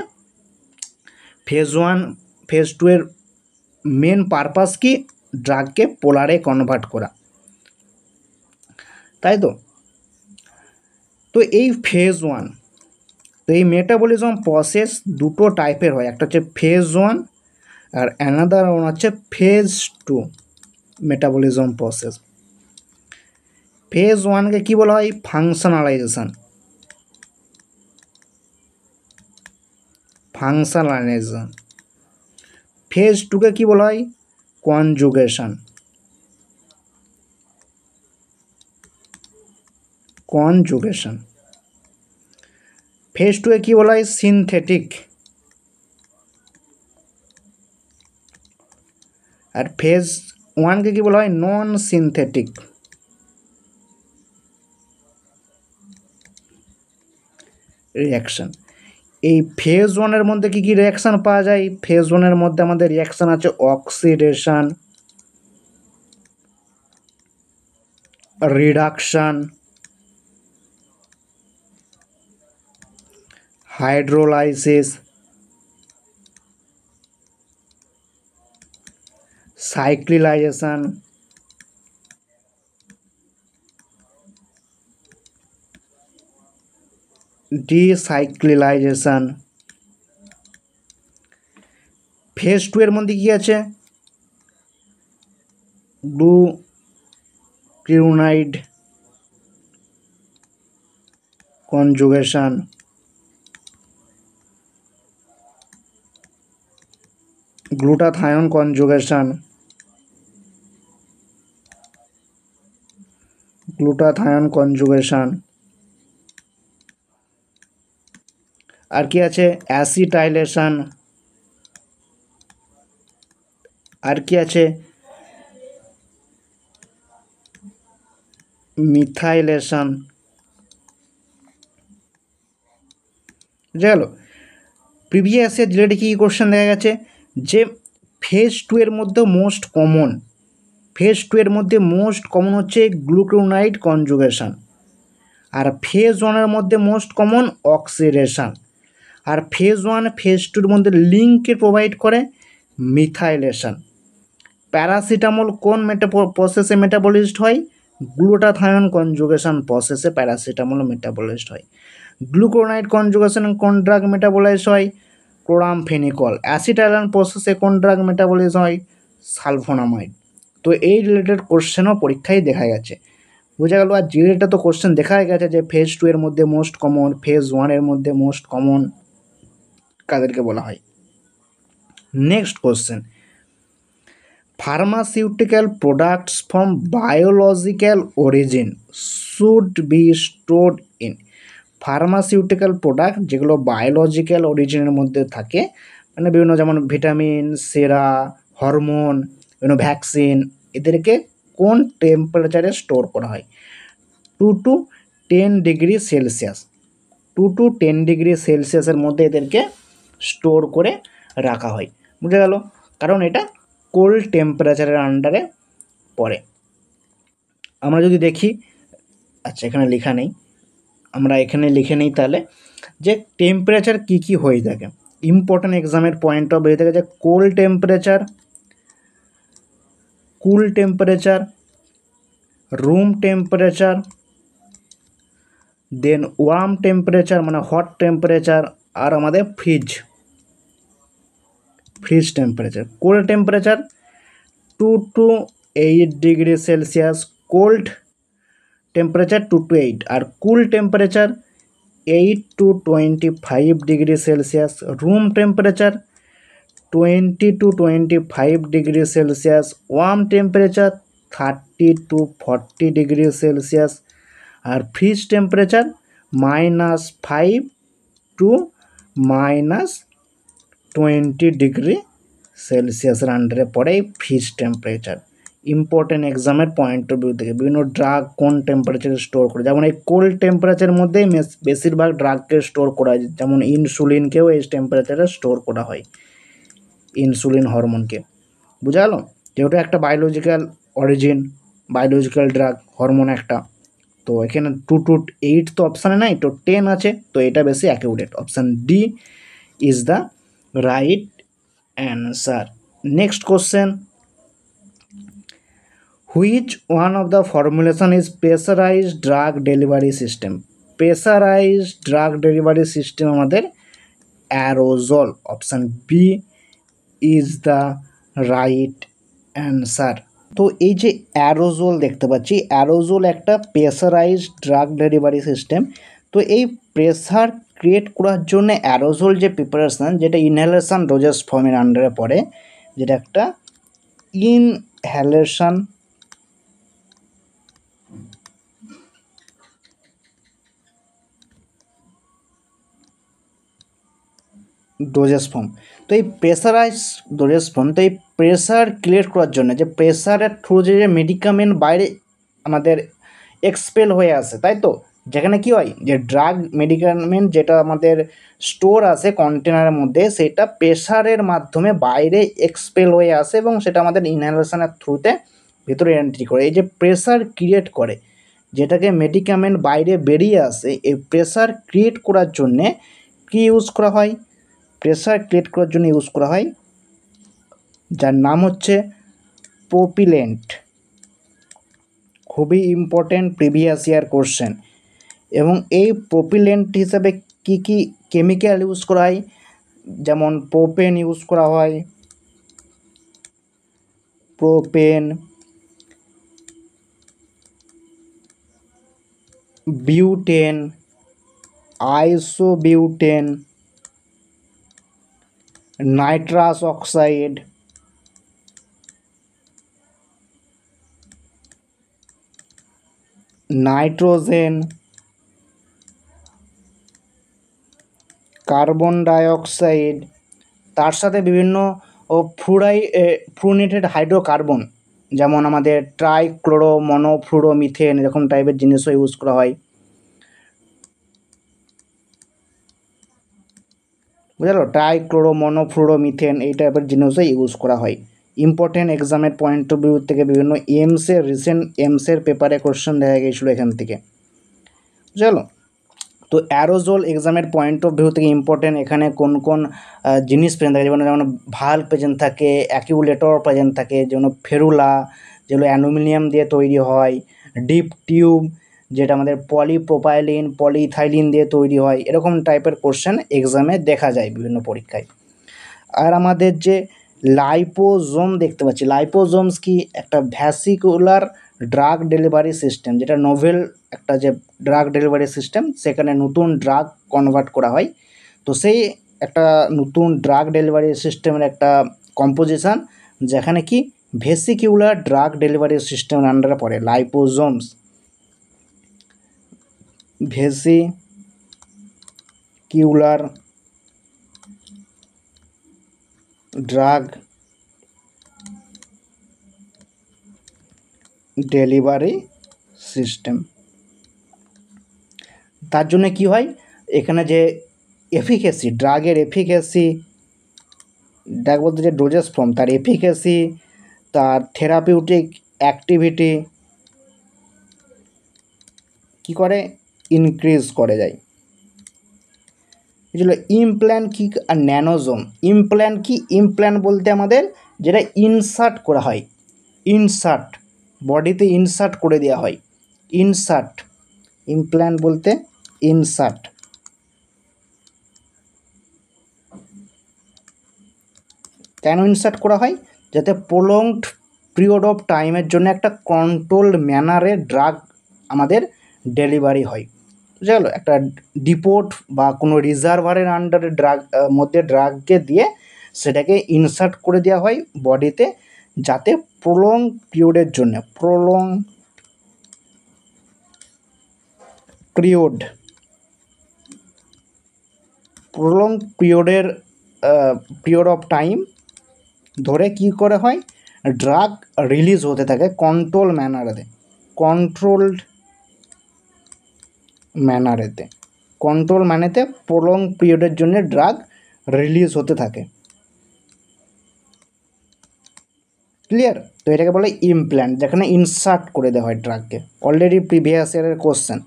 ফেজ 1 ফেজ 2 এর মেন পারপাস কি, ড্রাগকে পোলারে কনভার্ট করা, তাই তো। তো এই ফেজ 1, তো এই মেটাবলিজম প্রসেস দুটো টাইপের হয়, একটা হচ্ছে ফেজ 1 আর অ্যানাদার ওয়ান হচ্ছে ফেজ 2 মেটাবলিজম প্রসেস। ফেজ 1কে কী বলা হয়, ফাংশনালাইজেশন, ফেজ টুকে কী বলা হয়? কনজুগেশন। কনজুগেশন। ফেজ টুকে কী বলা হয়? সিনথেটিক। আর ফেজ ওয়ানকে কী বলা হয়? নন সিনথেটিক। রিয়াকশান। এই ফেজ ওয়ানের মধ্যে কী কী রিয়াকশান পাওয়া যায়? ফেজ ওয়ানের মধ্যে আমাদের রিয়াকশান আছে oxidation, reduction, hydrolysis, cyclisation, decyclisation. Phase two এর মধ্যে কী আছে? Glucuronide conjugation, glutathione conjugation, glutathione conjugation. আর কি আছে? অ্যাসিটাইলেশন। আর কি আছে? মিথাইলেশন। গেল। প্রিভিয়াস ইয়ার রিলেটেড কী কোশ্চেন দেখা গেছে যে ফেজ টু এর মধ্যে মোস্ট কমন, ফেজ টু এর মধ্যে মোস্ট কমন হচ্ছে গ্লুকুনাইড কনজুগেশন। আর ফেজ ওয়ানের মধ্যে মোস্ট কমন অক্সিডেশন। আর ফেজ ওয়ান ফেজ টুর মধ্যে লিঙ্কে প্রোভাইড করে মিথাইলেশন। প্যারাসিটামল কোন প্রসেসে মেটাবলিজড হয়? গ্লুটাথায়ন কনজুগেশন প্রসেসে প্যারাসিটামল মেটাবলাইজড হয়। গ্লুকোনাইড কনজুগেশন কোন ড্রাগ মেটাবলাইজ হয়? ক্লোরামফেনিকল। অ্যাসিটাইলান প্রসেসে কোন ড্রাগ মেটাবলাইজ হয়? সালফোনামাইড। তো এই রিলেটেড কোশ্চেনও পরীক্ষায় দেখা গেছে। বোঝা গেল। আর রিলেটেড তো কোশ্চেন দেখাই গেছে যে ফেজ টু এর মধ্যে মোস্ট কমন, ফেজ ওয়ানের মধ্যে মোস্ট কমন কাদেরকে বলা হয়। Next question, pharmaceutical products from biological origin should be stored in। Pharmaceutical product যেগুলো বায়োলজিক্যাল অরিজিনের মধ্যে থাকে, মানে বিভিন্ন যেমন ভিটামিন, সেরা, হরমোন, বিভিন্ন ভ্যাকসিন, এদেরকে কোন টেম্পারেচারে স্টোর করা হয়? 2 to 10 degree Celsius. 2 to 10 degree সেলসিয়াসের মধ্যে এদেরকে স্টোর করে রাখা হয়। বুঝে গেল? কারণ এটা কোল্ড টেম্পারেচারের আন্ডারে পড়ে। আমরা যদি দেখি, আচ্ছা এখানে লেখা নেই, আমরা এখানে লিখে নিই তাহলে যে টেম্পারেচার কী কী হয়ে থাকে। ইম্পর্ট্যান্ট এক্সামের পয়েন্ট অফ ভিউ থেকে যে cold temperature, cool temperature, room temperature, then warm temperature মানে হট টেম্পারেচার, আর আমাদের fridge temperature. Cold temperature 2 to 8 degree Celsius, cold temperature 2 to 8, আর cool temperature 8 to 25 degree Celsius, room temperature 20 to 25 degree Celsius, warm temperature 30 to 40 degree Celsius, আর fridge temperature -5 to -20 degree সেলসিয়াসের আন্ডারে পড়ে fridge temperature. Important এক্সামের point of view থেকে বিভিন্ন drug কোন টেম্পারেচারে স্টোর করে, যেমন এই কোল্ড টেম্পারেচারের মধ্যেই বেশিরভাগ ড্রাগকে স্টোর করা হয়, যেমন ইনসুলিনকেও এই টেম্পারেচারে স্টোর করা হয়, ইনসুলিন হরমোনকে। বুঝা গেল? যেহেতু একটা biological origin, biological drug, hormone একটা, তো এখানে 2 to 8 তো অপশানে নাই, তো 10 আছে, তো এটা বেশি accurate. Option D is the right answer. Next question, which one of the formulation is pressurised drug delivery system? Pressurised drug delivery system আমাদের aerosol. Option B is the right answer. তো এই যে অ্যারোজল দেখতে পাচ্ছি, অ্যারোজল একটা প্রেসারাইজড ড্রাগ ডেলিভারি সিস্টেম। তো এই pressure create করার জন্য অ্যারোজল যে প্রিপারেশান, যেটা ইনহেলেশন ডোজেস ফর্মের আন্ডারে পড়ে, যেটা একটা ইনহ্যালেশন ডোজেস ফর্ম। তো এই প্রেসারাইজ ডোজেস ফর্ম, তো এই প্রেসার ক্রিয়েট করার জন্য যে প্রেসারের থ্রু যে মেডিকামেন্ট বাইরে আমাদের এক্সপেল হয়ে আসে, তাই তো, যেখানে কি হয় যে ড্রাগ মেডিকামেন্ট যেটা আমাদের স্টোর আছে কন্টেনারের মধ্যে, সেটা প্রেসারের মাধ্যমে বাইরে এক্সপেল হয়ে আসে এবং সেটা আমাদের ইনহেলেশনের থ্রুতে ভিতরে এন্ট্রি করে। এই যে প্রেসার ক্রিয়েট করে যেটাকে মেডিকামেন্ট বাইরে বেরিয়ে আসে, এই প্রেসার ক্রিয়েট করার জন্যে কী ইউজ করা হয়? প্রেসার ক্রিয়েট করার জন্য ইউজ করা হয় যার নাম হচ্ছে প্রোপিলেন্ট। খুবই ইম্পর্টেন্ট প্রিভিয়াস ইয়ার কোশ্চেন। এবং এই প্রোপিলেন্ট হিসাবে কি কি কেমিক্যাল ইউজ করা হয়? যেমন প্রোপেন ইউজ করা হয়, propane, butane, isobutane, nitrous oxide, nitrogen, carbon dioxide, তার সাথে বিভিন্ন ফ্লুরিনেটেড হাইড্রোকার্বন, যেমন আমাদের ট্রাইক্লোরো মনোফ্লুরোমিথেন, এরকম টাইপের জিনিসও ইউজ করা হয়। বুঝলো, ট্রাইক্লোরো মনোফ্লুরোমিথেন এই টাইপের জিনিসও ইউজ করা হয়। ইম্পর্টেন্ট এক্সামের পয়েন্ট অফ ভিউ থেকে বিভিন্ন রিসেন্ট এমসের পেপারে কোশ্চেন দেখা গিয়েছিলো এখান থেকে। বুঝলো, তো অ্যারোজল এক্সামের পয়েন্ট অফ ভিউ থেকে ইম্পর্টেন্ট, এখানে কোন কোন জিনিস প্রেজেন্ট থাকে, যেমন ভাল প্রেজেন্ট থাকে, অ্যাকিউলেটর প্রেজেন্ট থাকে, যেমন ফেরুলা যেগুলো অ্যালুমিনিয়াম দিয়ে তৈরি হয়, ডিপ টিউব যেটা আমাদের পলিপ্রোপাইলিন পলিইথাইলিন দিয়ে তৈরি হয়, এরকম টাইপের কোশ্চেন এক্সামে দেখা যায় বিভিন্ন পরীক্ষায়। আর আমাদের যে লাইপোজোম দেখতে পাচ্ছি, লাইপোজোমস কি একটা ভ্যাসিকুলার ড্রাগ ডেলিভারি সিস্টেম, যেটা নোভেল একটা যে ড্রাগ ডেলিভারি সিস্টেম, সেখানে নতুন ড্রাগ কনভার্ট করা হয়। তো সেই একটা নতুন ড্রাগ ডেলিভারি সিস্টেমের একটা কম্পোজিশন, যেখানে কি ভেসিকিউলার ড্রাগ ডেলিভারি সিস্টেমের আন্ডারে পড়ে লাইপোজোমস। ভেসিকিউলার ড্রাগ ডেলিভারি সিস্টেম। তার জন্য কি হয়, এখানে যে এফিকেসি, ড্রাগের এফিকেসি, ড্রাগ বলতে যে ডোজেস ফর্ম, তার এফিকেসি, তার থেরাপিউটিক অ্যাক্টিভিটি কি করে, ইনক্রিজ করে যায়। বুঝলো, ইমপ্ল্যান্ট কি আর ন্যানোজোম। ইমপ্ল্যান্ট কি? ইমপ্ল্যান্ট বলতে আমাদের যেটা ইনসার্ট করা হয়, ইনসার্ট, বডিতে ইনসার্ট করে দেওয়া হয়, ইনসার্ট। ইমপ্ল্যান্ট বলতে ইনসার্ট। কেন ইনসার্ট করা হয়? যাতে প্রলংড পিরিয়ড অফ টাইমের জন্য একটা কন্ট্রোলড ম্যানারে ড্রাগ আমাদের ডেলিভারি হয়। বুঝা গেল, একটা ডিপোর্ট বা কোনো রিজার্ভারের আন্ডারে ড্রাগ মধ্যে ড্রাগকে দিয়ে সেটাকে ইনসার্ট করে দেওয়া হয় বডিতে, যাতে প্রলং পিরিয়ডের জন্য, প্রলং পিরিয়ড অফ টাইম ধরে কি করে হয়, ড্রাগ রিলিজ হতে থাকে কন্ট্রোলড ম্যানারেতে প্রলং পিরিয়ডের জন্য ড্রাগ রিলিজ হতে থাকে। ক্লিয়ার? তো এটাকে বলে ইমপ্ল্যান্ট, যেখানে ইনসার্ট করে দেওয়া হয় ড্রাগকে। অলরেডি প্রিভিয়াস ইয়ারের কোশ্চেন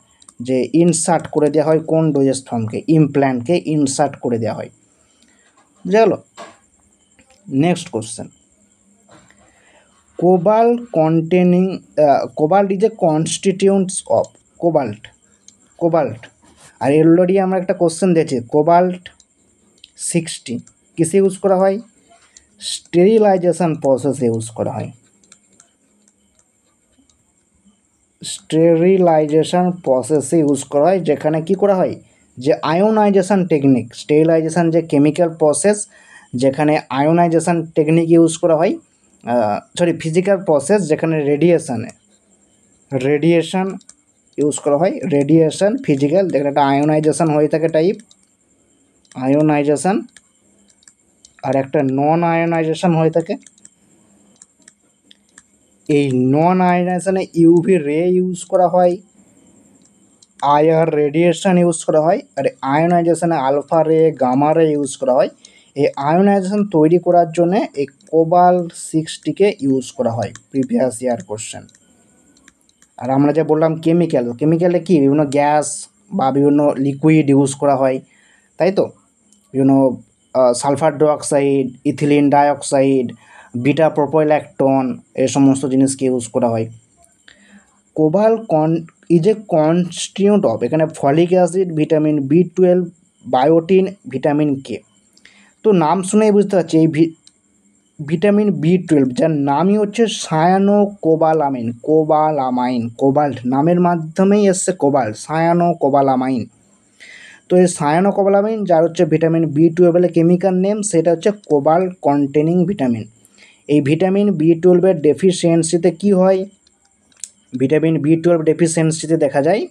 যে ইনসার্ট করে দেওয়া হয় কোন ডোজেস ফর্মকে, ইমপ্ল্যান্টকে ইনসার্ট করে দেওয়া হয়। বুঝা গেল? Next question, cobalt is a constituents of cobalt. আর অলরেডি আমরা একটা কোশ্চেন দিয়েছি, কোবাল্ট 60 কিসে ইউজ করা হয়? স্টেরিলাইজেশন প্রসেসে ইউজ করা হয়। যেখানে কি করা হয়, যে আয়োনাইজেশন টেকনিক, স্টেরিলাইজেশন যে কেমিক্যাল প্রসেস, যেখানে আয়োনাইজেশন টেকনিক ইউজ করা হয়, ফিজিক্যাল প্রসেস যেখানে রেডিয়েশন ইউজ করা হয়, রেডিয়েশন ফিজিক্যাল যেখানে একটা আয়োনাইজেশন হয়ে থাকে টাইপ আয়োনাইজেশন, আর একটা নন আয়োনাইজেশন হয়ে থাকে। এই নন আয়োনাইজেশনে ইউভি রে ইউজ করা হয়, আইআর রেডিয়েশন ইউজ করা হয়, আর আয়োনাইজেশনে আলফা রে গামা রে ইউজ করা হয়। এই আয়োনাইজেশন তৈরি করার জন্য এই কোবাল্ট-60 ইউজ করা হয়, প্রিভিয়াস ইয়ার কোশ্চেন। আর আমরা যে বললাম কেমিক্যালে কি বিভিন্ন গ্যাস বা বিভিন্ন লিকুইড ইউজ করা হয়, তাই তো, বিভিন্ন sulphur dioxide, ethylene dioxide, beta propiolactone, এই সমস্ত জিনিসকে ইউজ করা হয়। Cobalt is a constituent of, এখানে ফলিক অ্যাসিড, ভিটামিন বি12, বায়োটিন, ভিটামিন কে। তো নাম শুনেই বুঝতে পারছি এই ভিটামিন বি12 যার নামই হচ্ছে সায়ানোকোবালামাইন, কোবাল্ট নামের মাধ্যমেই এসছে কোবাল্ট, সায়ানোকোবালামাইন। তো এই সায়ানোকোবালামাইন যার হচ্ছে ভিটামিন বি12 কেমিক্যাল নেম, সেটা হচ্ছে কোবাল্ট কন্টেনিং ভিটামিন। এই ভিটামিন বি12 ডেফিসিয়েন্সিতে কি হয়? ভিটামিন বি12 ডেফিসিয়েন্সিতে দেখা যায়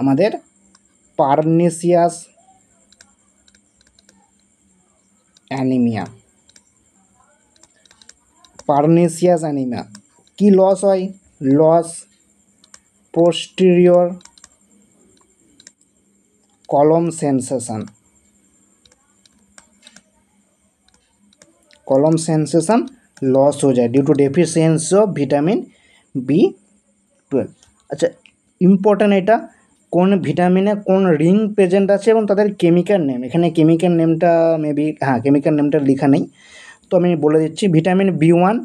আমাদের পার্নিসিয়াস অ্যানিমিয়া। কি লস হয়? Loss posterior column sensation loss हो जाए due to deficiency of vitamin বি12। আচ্ছা, ইম্পর্ট্যান্ট এটা, কোন ভিটামিনে কোন রিং প্রেজেন্ট আছে এবং তাদের কেমিক্যাল নেম। এখানে কেমিক্যাল নেমটা কেমিক্যাল নেমটা লেখা নেই, তো আমি বলে দিচ্ছি। ভিটামিন বি1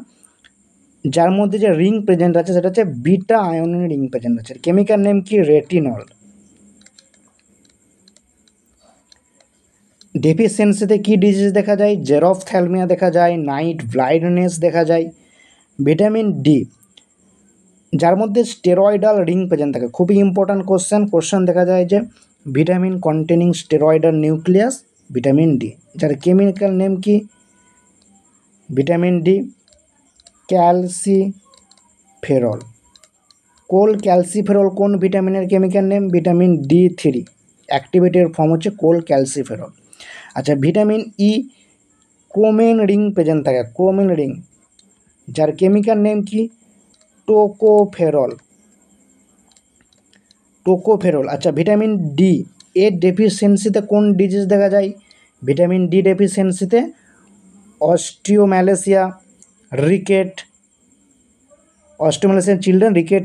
যার মধ্যে যে রিং প্রেজেন্ট আছে সেটা হচ্ছে বিটা আয়নের রিং প্রেজেন্ট আছে, কেমিক্যাল নেম কি? রেটিনল। ডেফিসিয়েন্সিতে কি ডিজিজ দেখা যায়? জেরপ্থ্যালমিয়া দেখা যায়, নাইট ব্লাইন্ডনেস দেখা যায়। ভিটামিন ডি যার মধ্যে স্টেরয়েডাল রিং প্রেজেন্ট থাকে, খুবই ইম্পর্ট্যান্ট কোশ্চেন দেখা যায় যে vitamin containing steroidal nucleus, vitamin D, যার কেমিক্যাল নেম কি? Vitamin D calciferol. ক্যালসিফেরল কোন ভিটামিনের কেমিক্যাল নেম? ভিটামিন D3, অ্যাক্টিভেটের ফর্ম হচ্ছে ক্যালসিফেরল। আচ্ছা, vitamin E chromene ring present থাকে, ক্রোমেন রিং, যার কেমিক্যাল নেম কি? টোকোফেরল। আচ্ছা, ভিটামিন ডি এর ডেফিসিয়েন্সিতে কোন ডিজিজ দেখা যায়? ভিটামিন ডি ডেফিসিয়েন্সিতে osteomalacia, rickets, osteomalacia children, rickets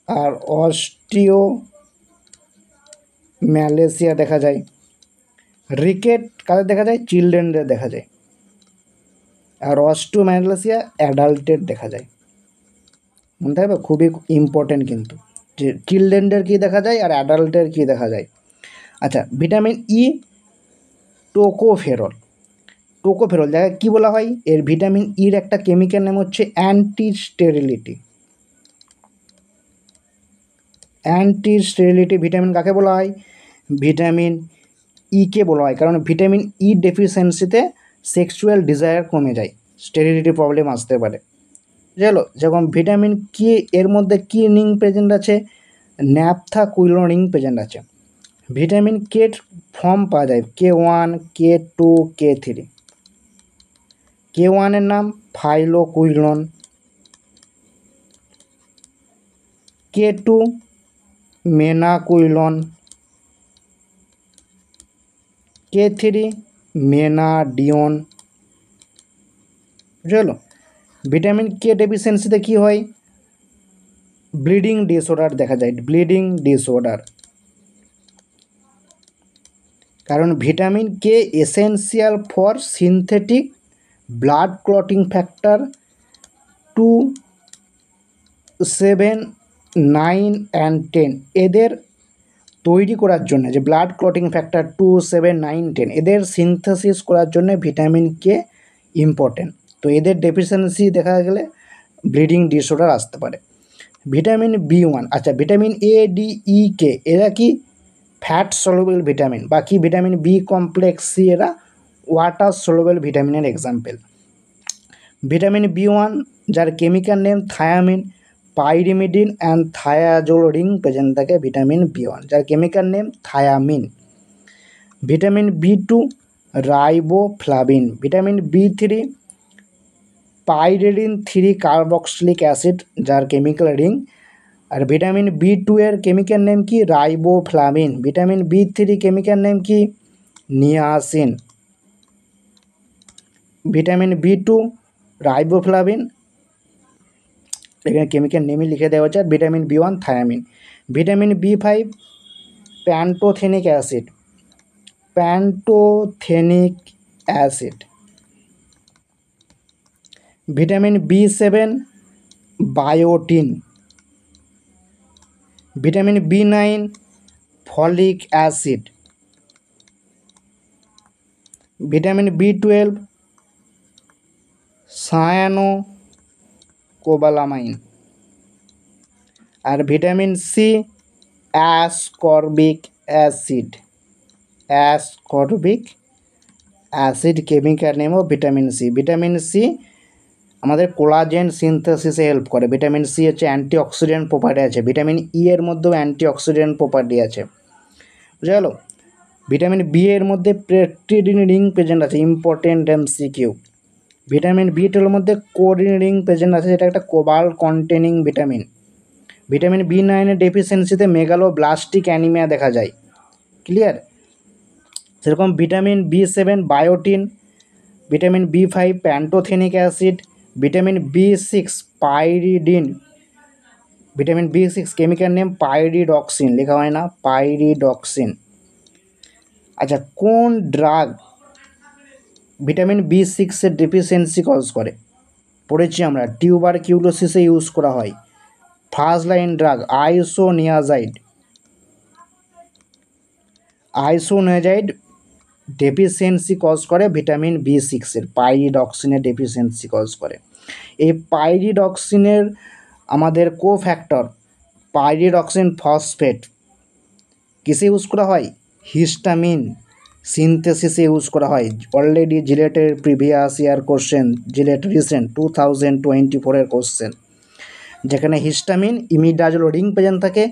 আর অস্টিওম্যালেসিয়া দেখা যায়। রিকেট কাদের দেখা যায়? চিলড্রেনদের দেখা যায়, আর অস্টিওম্যালেসিয়া অ্যাডাল্টের দেখা যায়। মনে থাকবে, খুবই ইম্পর্টেন্ট কিন্তু, যে চিলড্রেনদের কী দেখা যায় আর অ্যাডাল্টের কী দেখা যায়। আচ্ছা, ভিটামিন ই টোকোফেরল যাকে কী বলা হয়? এর ভিটামিন ইর একটা কেমিক্যাল নাম হচ্ছে অ্যান্টি স্টেরিলিটি। ভিটামিন কাকে বলা হয়? ভিটামিন ইকে বলা হয়, কারণ ভিটামিন ই ডেফিসিয়েন্সিতে সেক্সুয়াল ডিজায়ার কমে যায়, স্টেরিলিটি প্রবলেম আসতে পারে। চলো, যেমন ভিটামিন কে এর মধ্যে কি রিং প্রেজেন্ট আছে? ন্যাপথাকুইলিন রিং প্রেজেন্ট আছে। ভিটামিন কে ফর্ম পাওয়া যায় K1, K2, K3। K1 এর নাম ফাইলোকুইলিন, K2 মেনাকুইলিন, K3 মেনাডিওন। বুঝলো? ভিটামিন কে ডেফিসিয়েন্সিতে কী হয়? ব্লিডিং ডিসঅর্ডার দেখা যায়, কারণ vitamin K essential for synthetic blood clotting factor 2, 7, 9 and 10 এদের তৈরি করার জন্য, যে ব্লাড ক্লটিং ফ্যাক্টর 2, 7, 9, 10 এদের সিনথেসিস করার জন্য ভিটামিন কে ইম্পর্টেন্ট। তো এদের ডেফিসিয়েন্সি দেখা গেলে ব্লিডিং ডিসঅর্ডার আসতে পারে। ভিটামিন বি1, আচ্ছা, vitamin A, D, E, K এরা কি ফ্যাট সলুবল ভিটামিন, বাকি ভিটামিন বি কমপ্লেক্স সি এরা ওয়াটার সলুবল ভিটামিনের এক্সাম্পল। ভিটামিন বি1 যার chemical name thiamine, pyrimidine and thiazole ring present থাকে ভিটামিন বি1 যার chemical name thiamine. Vitamin B two riboflavin, vitamin বি3 pyridine 3 carboxylic acid যার chemical ring. আর vitamin B two এর chemical name কি riboflavin, vitamin বি3 chemical name কি নিয়াসিন। ভিটামিন বি2 রাইবোফ্লাভিন, এখানে কেমিক্যাল নেমই লিখে দেওয়া হচ্ছে। Vitamin B one thymine. Vitamin বি5 pantothenic acid, pantothenic acid. Vitamin বি7 বায়োটিন। Vitamin বি9 folic acid. Vitamin বি12 সায়ানোকোবালামাইন। R vitamin C ascorbic acid, ascorbic acid chemical name of vitamin C. Vitamin C আমাদের collagen সিনথেসিসে help করে। Vitamin C হচ্ছে antioxidant property আছে। Vitamin E এর মধ্যেও antioxidant property আছে, বুঝা গেল। Vitamin B এর মধ্যে পেপটিডিন রিং প্রেজেন্ট আছে, ইম্পর্টেন্ট এমসিকিউ। ভিটামিন বি12 এর মধ্যে কোরিন রিং প্রেজেন্ট আছে, যেটা একটা কোবাল্ট কন্টেনিং ভিটামিন। ভিটামিন বি9 এর ডেফিসিয়েন্সিতে মেগালোব্লাস্টিক অ্যানিমিয়া দেখা যায়, ক্লিয়ার। সেরকম vitamin বি7 বায়োটিন, vitamin বি5 pantothenic acid, vitamin বি6 pyridine. Vitamin বি6 chemical name pyridoxine, লেখা হয় না পাইরিডক্সিন। আচ্ছা, কোন ড্রাগ ভিটামিন বি6 ডেফিসিয়েন্সি কজ করে? পড়েছি আমরা, টিউবারকিউলোসিসে ইউজ করা হয়। First line drug আইসোনিয়াজাইড। আইসোনিয়াজাইড deficiency cause করে ভিটামিন বি6 পাইরিডক্সিনের ডেফিসিয়েন্সি কজ করে। এই পাইরিডক্সিনের আমাদের কোফ্যাক্টর পাইরিডক্সিন ফসফেট কিসে ইউজ করা হয়? হিস্টামিন সিনথেসিসে ইউজ করা হয়। অলরেডি জিলেটের প্রিভিয়াস ইয়ার কোশ্চেন, জিলেট রিসেন্ট 2024 কোশ্চেন, যেখানে হিস্টামিন ইমিডাজোল রিং প্রেজেন্ট থাকে।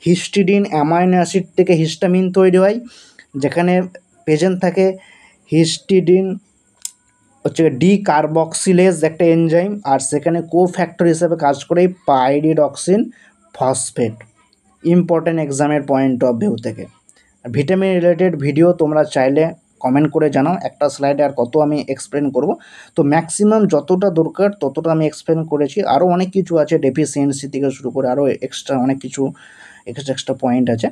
হিস্টিডিন অ্যামাইনো অ্যাসিড থেকে হিস্টামিন তৈরি হয়, যেখানে প্রেজেন্ট থাকে হিস্টিডিন হচ্ছে ডি কার্বক্সিলেজ একটা এনজাইম, আর সেখানে কোফ্যাক্টর হিসেবে কাজ করে পাইরিডক্সিন ফসফেট। ইম্পর্টেন্ট এক্সামের পয়েন্ট অফ ভিউ থেকে। ভিটামিন রিলেটেড ভিডিও তোমরা চাইলে কমেন্ট করে জানাও, একটা স্লাইডে আর কত আমি এক্সপ্লেন করব। তো ম্যাক্সিমাম যতটা দরকার ততটা আমি এক্সপ্লেন করেছি। আরও অনেক কিছু আছে, ডেফিসিয়েন্সি থেকে শুরু করে আরও এক্সট্রা অনেক কিছু এক্সট্রা পয়েন্ট আছে,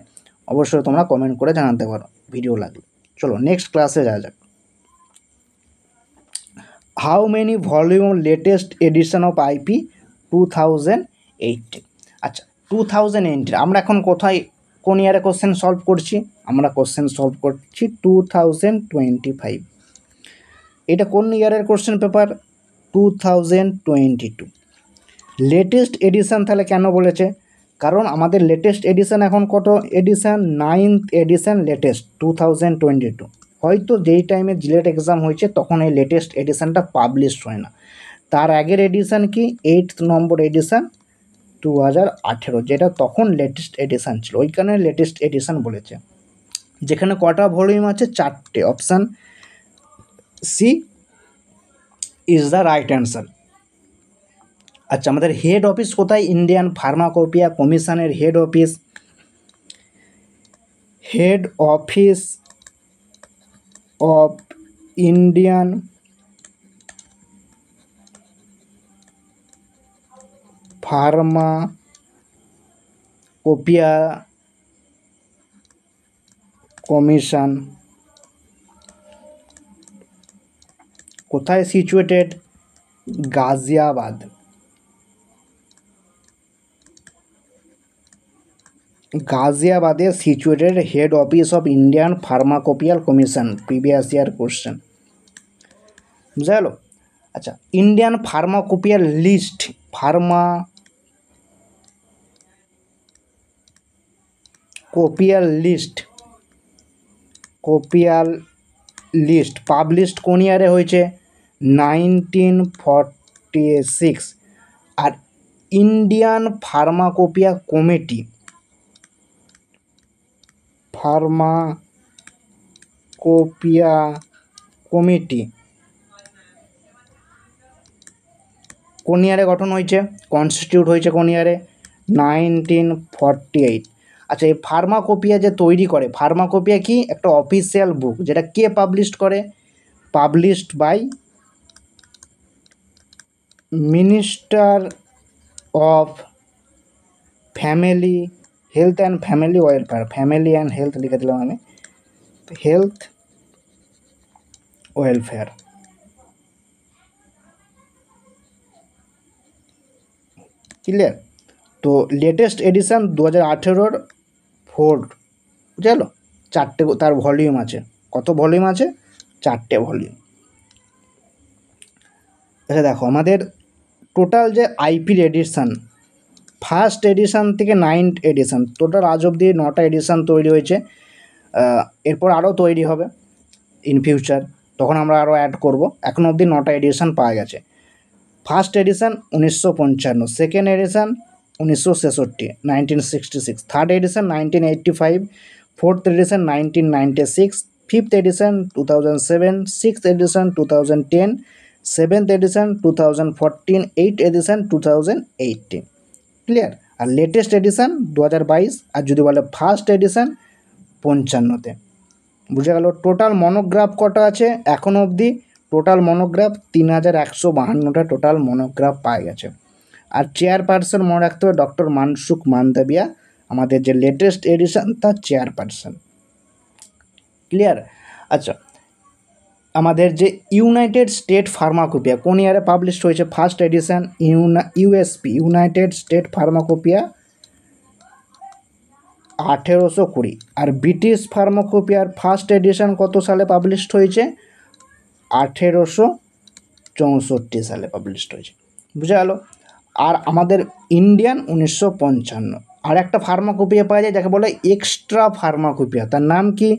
অবশ্যই তোমরা কমেন্ট করে জানাতে পারো ভিডিও লাগলে। চলো নেক্সট ক্লাসে যাওয়া যাক। How many volume latest edition of IP 2018? আচ্ছা, 2018 আমরা এখন কোথায়, কোন ইয়ারে কোশ্চেন সলভ করছি? আমরা কোশ্চেন সলভ করছি 2025। এটা কোন ইয়ারের কোশ্চেন পেপার? 2022। লেটেস্ট এডিশান তাহলে কেন বলেছে? কারণ আমাদের লেটেস্ট এডিশান এখন কত এডিশান? 9th edition latest 2022। হয়তো যেই টাইমে জিলেট এক্সাম হয়েছে তখন এই লেটেস্ট এডিশানটা পাবলিশ হয় না। তার আগের এডিশান কি 8th নম্বর এডিশান 2018, যেটা তখন লেটেস্ট এডিশান ছিল, ওইখানে লেটেস্ট এডিশান বলেছে। যেখানে কটা ভলিউম আছে? 4টে। Option C is the right answer. আচ্ছা, আমাদের হেড অফিস কোথায়? ইন্ডিয়ান ফার্মাকোপিয়া কমিশনের head office, head office of Indian pharmacopoeia commission কোথায় সিচুয়েটেড? গাজিয়াবাদ। গাজিয়াবাদে situated head office of Indian pharmacopoeial commission, previous year question, বুঝা গেল। আচ্ছা, Indian pharmacopoeial list, pharmacopoeial list কোপিয়াল লিস্ট পাবলিশড কোন ইয়ারে হয়েছে? 1946। আর ইন্ডিয়ান ফার্মাকোপিয়া কমিটি কোন ইয়ারে গঠন হয়েছে, কনস্টিটিউট হয়েছে কোন ইয়ারে? 1948। আচ্ছা, এই ফার্মাকোপিয়া যে তৈরি করে, ফার্মাকোপিয়া কি একটা অফিসিয়াল বুক, যেটা কে পাবলিশ করে? Published by minister of family health and family welfare, family and health লিখে দিলাম আমি, হেলথ ওয়েলফেয়ার। ক্লিয়ার? তো লেটেস্ট এডিশন 2018 4, বুঝে গেল? 4টে তার ভলিউম আছে। কত ভলিউম আছে? 4টে ভলিউম। আচ্ছা দেখো, আমাদের টোটাল যে আইপির এডিশন, ফার্স্ট এডিশন থেকে 9th এডিশন, টোটাল আজ অবধি 9টা এডিশন তৈরি হয়েছে। এরপর আরও তৈরি হবে ইন ফিউচার, তখন আমরা আরও অ্যাড করব। এখন অবধি 9টা এডিশন পাওয়া গেছে। First edition 1955, second edition 1966 1966, third edition 1985, fourth edition 1996, fifth edition 2007, sixth edition 2010, seventh edition 2014, eight edition 2018। Clear? আর লেটেস্ট এডিশন 2022, আর যদি বলে ফার্স্ট এডিশন 55-তে। বুঝে গেল? টোটাল মনোগ্রাফ কটা আছে এখনও অবধি? টোটাল মনোগ্রাফ 3152টা টোটাল মনোগ্রাফ পাওয়া গেছে। আর চেয়ারপারসন মনে রাখতে হবে ডক্টর মানসুখ মান্দাবিয়া, আমাদের যে লেটেস্ট এডিশন তার চেয়ারপারসন। ক্লিয়ার? আচ্ছা, আমাদের যে ইউনাইটেড স্টেট ফার্মাকোপিয়া কোন ইয়ারে পাবলিশ হয়েছে? First addition USP, United state pharmacopoeia 1820। আর ব্রিটিশ ফার্মাকোপিয়ার ফার্স্ট এডিশন কত সালে পাবলিশড হয়েছে? 1864 সালে পাবলিশড হয়েছে। বুঝা গেল? আর আমাদের ইন্ডিয়ান 1955। আর একটা ফার্মাকোপিয়া পাওয়া যায় যাকে বলে এক্সট্রা ফার্মাকোপিয়া, তার নাম কি?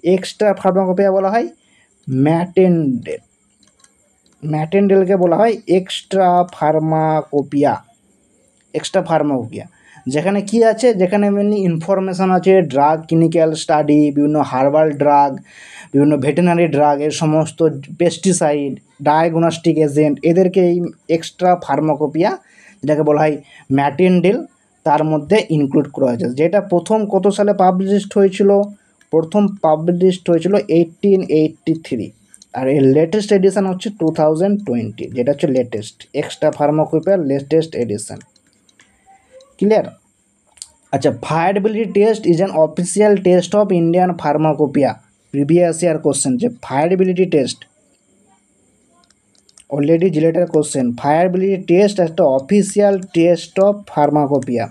এক্সট্রা ফার্মাকোপিয়া বলা হয় ম্যাটেন্ডেল, ম্যাটেন্ডেলকে বলা হয় এক্সট্রা ফার্মাকোপিয়া। এক্সট্রা ফার্মাকোপিয়া যেখানে কি আছে? যেখানে মেনলি ইনফরমেশান আছে ড্রাগ ক্লিনিক্যাল স্টাডি, বিভিন্ন হার্বাল ড্রাগ, বিভিন্ন ভেটেনারি ড্রাগ, এর সমস্ত পেস্টিসাইড, ডায়াগনস্টিক এজেন্ট, এদেরকে এই এক্সট্রা ফার্মাকোপিয়া যেটাকে বলা হয় ম্যাটেন্ডেল, তার মধ্যে ইনক্লুড করা হয়েছে। যেটা প্রথম কত সালে পাবলিশড হয়েছিল? প্রথম পাবলিশড হয়েছিল 1883। আর এর লেটেস্ট এডিশন হচ্ছে 2020, যেটা হচ্ছে লেটেস্ট এক্সট্রা ফার্মাকোপিয়ার লেটেস্ট এডিশন। ক্লিয়ার? আচ্ছা, viability test is an official test of Indian pharmacopoeia. Previous year question, যে ভায়াবিলিটি টেস্ট অলরেডি জিলেটের কোশ্চেন, ভায়াবিলিটি টেস্ট একটা অফিসিয়াল টেস্ট অফ ফার্মাকোপিয়া।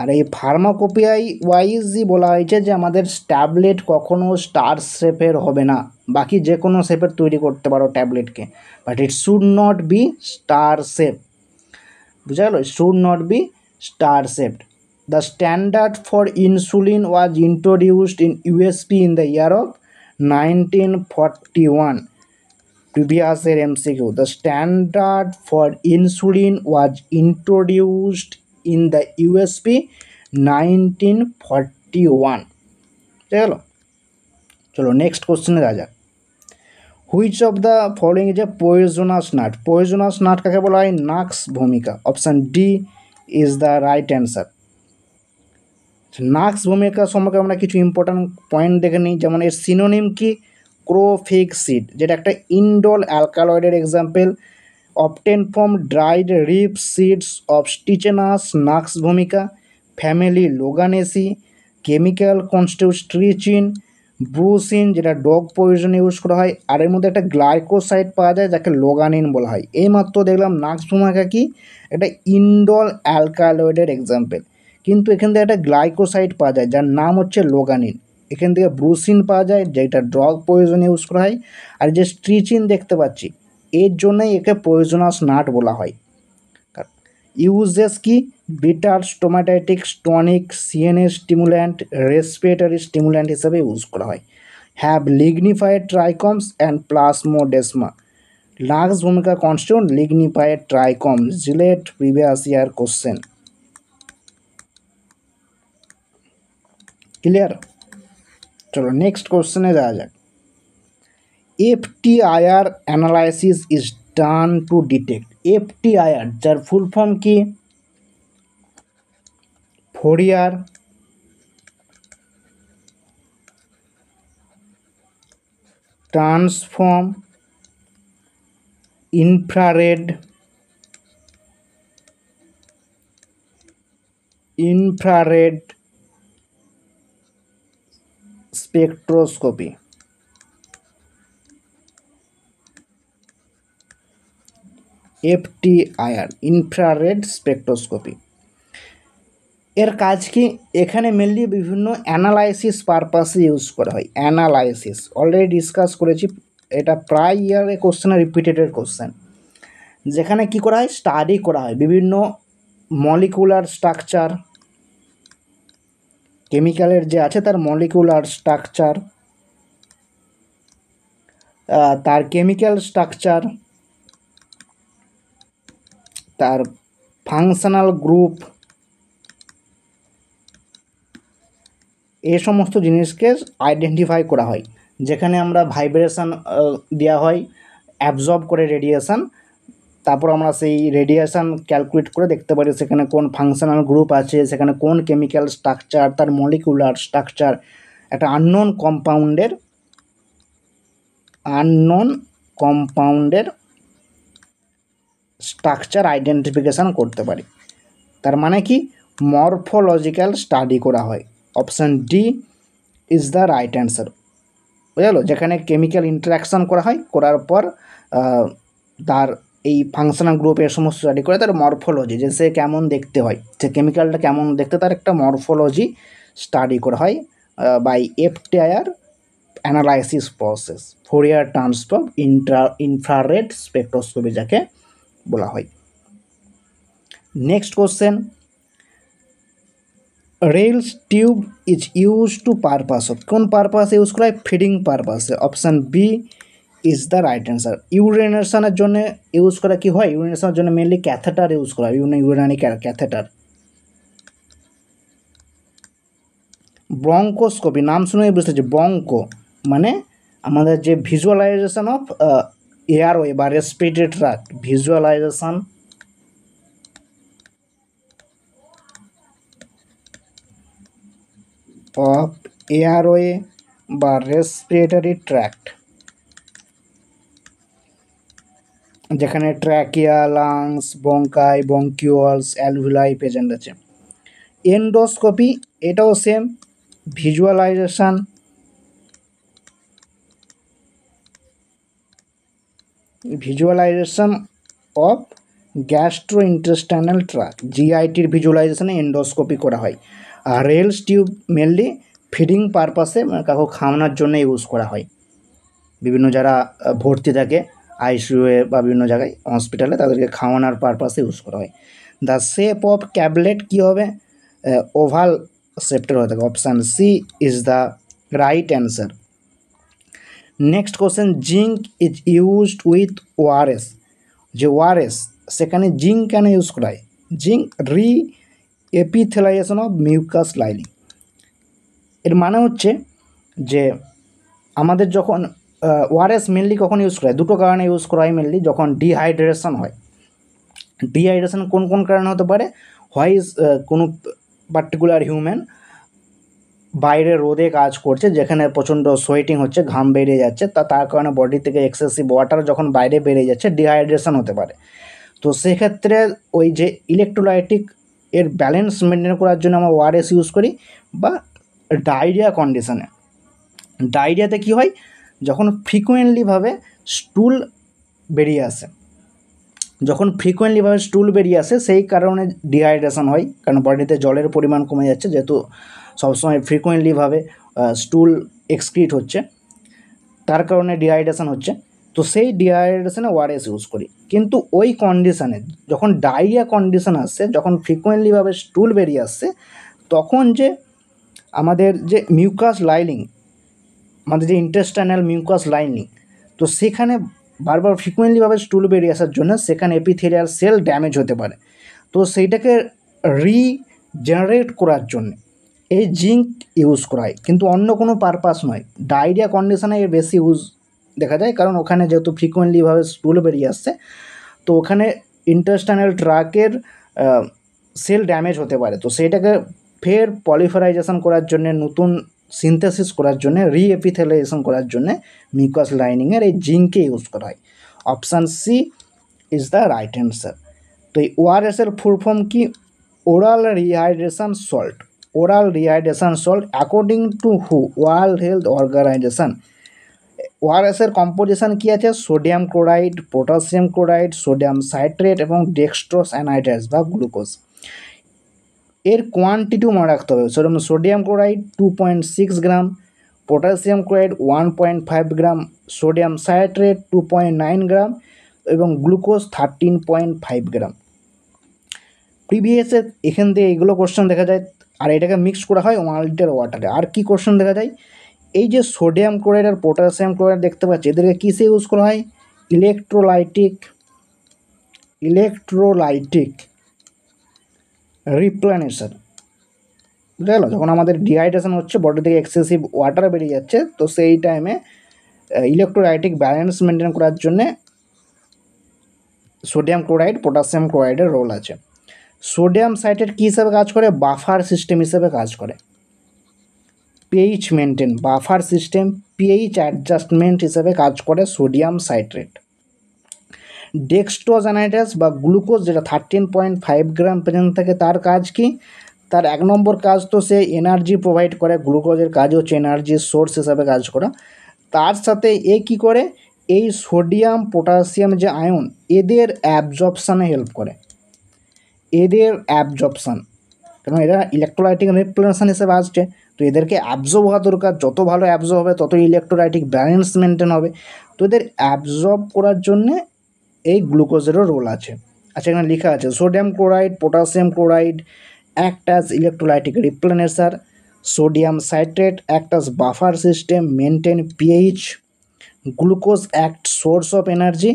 আর এই ফার্মাকোপিয়াই ওয়াইজই বলা হয়েছে যে আমাদের ট্যাবলেট কখনো স্টার শেপের হবে না, বাকি যে কোনো শেপের তৈরি করতে পারো ট্যাবলেটকে, but it should not be star shape. বুঝা গেল? Should not be star shaped. The standard for insulin was introduced in USP in the year of 1941। previous year MCQ, the standard for insulin was introduced in the USP 1941। চলো চলো next কোশ্চেনে রাজা, which of the following is A poisonous nut? Poisonous nut কাকে বলা হয়? নাক্স ভূমিকা। Option D is the right answer. নাক্স ভূমিকা সম্পর্কে আমরা কিছু ইম্পর্ট্যান্ট পয়েন্ট দেখে নিই। যেমন এর সিনোনিম কি? ক্রোফিক্সিড, যেটা একটা ইন্ডোল অ্যালকালয়েডের example, obtained from dried ripe seeds of Strychnos nux vomica, family Loganiaceae, chemical constituent strychnine, brucine, যেটা ডগ পয়জন ইউজ করা হয়। আর এর মধ্যে একটা গ্লাইকোসাইড পাওয়া যায় যাকে লোগানিন বলা হয়। এইমাত্র দেখলাম নাক্স ভূমিকা কি? একটা ইন্ডোল অ্যালকালয়েডের এক্সাম্পল, কিন্তু এখান থেকে একটা গ্লাইকোসাইড পাওয়া যায় যার নাম হচ্ছে লোগানিন। এখান থেকে ব্রুসিন পাওয়া যায় যেটা ড্রাগ পয়জন ইউজ করা হয়। আর যে স্ট্রিচিন দেখতে পাচ্ছি এর জন্যই একে পয়জনাস নাট বলা হয়। ইউজেস কি? Bitter, stomachic, tonic, CNS stimulant, respiratory stimulant হিসেবে ইউজ করা হয়। Have lignified trichomes and plasmodesma. Nux vomica constituent lignified trichome. জিলেট প্রিভিয়াস ইয়ার কোশ্চেন। ক্লিয়ার? চলো নেক্সট কোশ্চেনে যাওয়া যাক। FTIR analysis is done to detect. FTIR যার ফুল ফর্ম কি? Fourier transform infrared spectroscopy. FTIR infrared spectroscopy এর কাজ কি? এখানে মেনলি বিভিন্ন অ্যানালাইসিস পারপাসে ইউজ করা হয়। অ্যানালাইসিস অলরেডি ডিসকাস করেছি, এটা প্রায় ইয়ারে কোশ্চেনে রিপিটেডের কোশ্চেন। যেখানে কি করা হয়? স্টাডি করা হয় বিভিন্ন মলিকুলার স্ট্রাকচার, কেমিক্যালের যে আছে তার মলিকুলার স্ট্রাকচার, তার কেমিক্যাল স্ট্রাকচার, তার ফাংশনাল গ্রুপ, এই সমস্ত জিনিসকে আইডেন্টিফাই করা হয়। যেখানে আমরা ভাইব্রেশন দেওয়া হয়, অ্যাবজর্ব করে রেডিয়েশন, তারপর আমরা সেই রেডিয়েশন ক্যালকুলেট করে দেখতে পারি সেখানে কোন ফাংশনাল গ্রুপ আছে, সেখানে কোন কেমিক্যাল স্ট্রাকচার, তার মলিকুলার স্ট্রাকচার, একটা আননোন কম্পাউন্ডের স্ট্রাকচার আইডেন্টিফিকেশান করতে পারি। তার মানে কি? মরফোলজিক্যাল স্টাডি করা হয়। Option D is the right answer. বুঝলো? যেখানে কেমিক্যাল ইন্টারাকশান করা হয়, করার পর তার এই ফাংশনাল গ্রুপের সমস্ত স্টাডি করে তার মরফোলজি, যে সে কেমন দেখতে হয়, সে কেমিক্যালটা কেমন দেখতে, তার একটা মরফোলজি স্টাডি করা হয় by FTIR analysis process, Fourier transform infrared spectroscopy যাকে বলা হয়। Next question, Ryle's tube is use to purpose of. কোন পারপাসে ইউজ করা হয়? ফিডিং পারপাসে। Option B is the right answer. ইউরিনেশনের জন্য ইউজ করা কি হয়? ইউরিনেশনের জন্য মেনলি ক্যাথেটার ইউজ করা হয়, ইউরিনারি ক্যাথেটার। ব্রঙ্কোস্কোপি নাম শুনে বুঝতে পারছি, ব্রঙ্কো মানে আমাদের যে ভিজুয়ালাইজেশন অফ এয়ারওয়ে বা respiratory tract, visualisation of airway বা রেসপিরেটরি ট্র্যাক্ট, যেখানে trachea, lungs, bronchi, bronchioles, alveoli present আছে। এন্ডোস্কোপি এটাও same, visualisation of gastrointestinal tract, GITর ভিজুয়ালাইজেশনে এন্ডোস্কোপি করা হয়। আর রেলস টিউব মেনলি ফিডিং পারপাসে, মানে কাউকে খাওয়ানোর জন্য ইউজ করা হয়। বিভিন্ন যারা ভর্তি থাকে ICUয়ে বা বিভিন্ন জায়গায় হসপিটালে, তাদেরকে খাওয়ানোর পারপাসে ইউজ করা হয়। দ্য শেপ অফ ক্যাবলেট কী হবে? ওভাল শেপটার হয়ে থাকে। Option C is the right answer. Next question, zinc is used with ORS। যে ORS, সেখানে জিঙ্ক কেন ইউজ করা হয়? Zinc epithelialisation of mucous lining. এর মানে হচ্ছে যে আমাদের যখন ORS মেনলি কখন ইউজ করা হয়? দুটো কারণে ইউজ করা হয় মেনলি। যখন ডিহাইড্রেশন হয়, ডিহাইড্রেশন কোন কোন কারণে হতে পারে? হয় কোনো পার্টিকুলার হিউম্যান বাইরে রোদে কাজ করছে, যেখানে প্রচণ্ড সোয়েটিং হচ্ছে, ঘাম বেরিয়ে যাচ্ছে, তার কারণে বডি থেকে এক্সেসিভ ওয়াটার যখন বাইরে বেরিয়ে যাচ্ছে, ডিহাইড্রেশন হতে পারে। তো সেক্ষেত্রে ওই যে ইলেকট্রোলাইটিক এর ব্যালেন্স মেনটেন করার জন্য আমরা ORS ইউজ করি। বা ডায়রিয়া কন্ডিশনে, ডায়রিয়াতে কী হয়? যখন ফ্রিকোয়েন্টলিভাবে স্টুল বেরিয়ে আসে, সেই কারণে ডিহাইড্রেশন হয়, কারণ বডিতে জলের পরিমাণ কমে যাচ্ছে, যেহেতু সবসময় ফ্রিকোয়েন্টলিভাবে স্টুল এক্সক্রিট হচ্ছে, তার কারণে ডিহাইড্রেশন হচ্ছে। তো সেই ডিহাইড্রেশনে ওআরএস ইউজ করি। কিন্তু ওই কন্ডিশানে যখন ডায়রিয়া কন্ডিশন আসছে, যখন ফ্রিকোয়েন্টলিভাবে স্টুল বেরিয়ে আসছে, তখন যে আমাদের যে মিউকাস লাইনিং, আমাদের যে ইন্টেস্টাইনাল মিউকাস লাইনিং, তো সেখানে বারবার ফ্রিকোয়েন্টলিভাবে স্টুল বেরিয়ে আসার জন্য সেখানে এপিথেলিয়াল সেল ড্যামেজ হতে পারে। তো সেইটাকে রিজেনারেট করার জন্যে এই জিঙ্ক ইউজ করা হয়, কিন্তু অন্য কোনো পারপাস নয়। ডায়রিয়া কন্ডিশনে এর বেশি ইউজ দেখা যায়, কারণ ওখানে যেহেতু ফ্রিকোয়েন্টলিভাবে স্টুল বেরিয়ে আসছে, তো ওখানে ইন্টেস্টাইনাল ট্র্যাকের সেল ড্যামেজ হতে পারে। তো সেইটাকে ফের পলিফারাইজেশন করার জন্যে, নতুন সিনথেসিস করার জন্যে, রিএপিথেলাইজেশন করার জন্যে মিউকাস লাইনিংয়ের এই জিঙ্ককে ইউজ করা হয়। Option C is the right answer. তো এই ওআরএসের ফুল ফর্ম কি? Oral rehydration salt. Oral rehydration salt according to হু? World Health Organization. ওআরএসের কম্পোজিশন কী আছে? Sodium chloride, potassium chloride, sodium citrate এবং ডেক্সট্রোস অ্যানাহাইড্রাইড বা গ্লুকোজ। এর কোয়ান্টিটিও মনে রাখতে হবে। Sodium chloride 2.6 gram, potassium chloride 1.5 gram, sodium citrate 2.9 gram এবং গ্লুকোজ 13.5 গ্রাম। প্রিভিয়াসে এখান থেকে এইগুলো কোশ্চেন দেখা যায়, আর এটাকে মিক্স করা হয় 1 লিটার ওয়াটারে। আর কি কোশ্চেন দেখা যায়? এই যে সোডিয়াম ক্লোরাইড আর পটাশিয়াম ক্লোরাইড দেখতে পাচ্ছি, এদেরকে কিসে ইউজ করা হয়? ইলেকট্রোলাইটিক রিপ্লেনিশন। বুঝতে গেল? যখন আমাদের ডিহাইড্রেশন হচ্ছে, বডি থেকে এক্সেসিভ ওয়াটার বেরিয়ে যাচ্ছে, তো সেই টাইমে ইলেকট্রোলাইটিক ব্যালেন্স মেনটেন করার জন্যে সোডিয়াম ক্লোরাইড, পটাশিয়াম ক্লোরাইডের রোল আছে। সোডিয়াম সাইট্রেট কী হিসাবে কাজ করে? বাফার সিস্টেম হিসেবে কাজ করে। PH maintain, buffer system, pH adjustment হিসেবে কাজ করে সোডিয়াম সাইট্রেট। ডেক্সট্রোজ অ্যানাহাইড্রাস বা গ্লুকোজ, যেটা 13.5 গ্রাম প্রেজেন্ট থাকে, তার কাজ কি? তার 1 নম্বর কাজ তো সে এনার্জি প্রোভাইড করে। গ্লুকোজের কাজ হচ্ছে এনার্জি সোর্স হিসাবে কাজ করা। তার সাথে এ কী করে? এই সোডিয়াম পটাশিয়াম যে আয়ন, এদের অ্যাবজর্পশানে হেল্প করে। এদের অ্যাবজর্পশান, কারণ এরা ইলেকট্রোলাইটিক রিপ্লেশন হিসেবে আসছে, তো এদেরকে অ্যাবজর্ব হওয়া দরকার। যত ভালো অ্যাবজর্ব হবে, তত ইলেকট্রোলাইটিক ব্যালেন্স মেনটেন হবে। তো এদের অ্যাবজর্ব করার জন্যে এই গ্লুকোজেরও রোল আছে। আচ্ছা, এখানে লেখা আছে sodium chloride, potassium chloride act as electrolytic replenisher, sodium citrate act as buffer system, maintain pH, glucose act source of energy,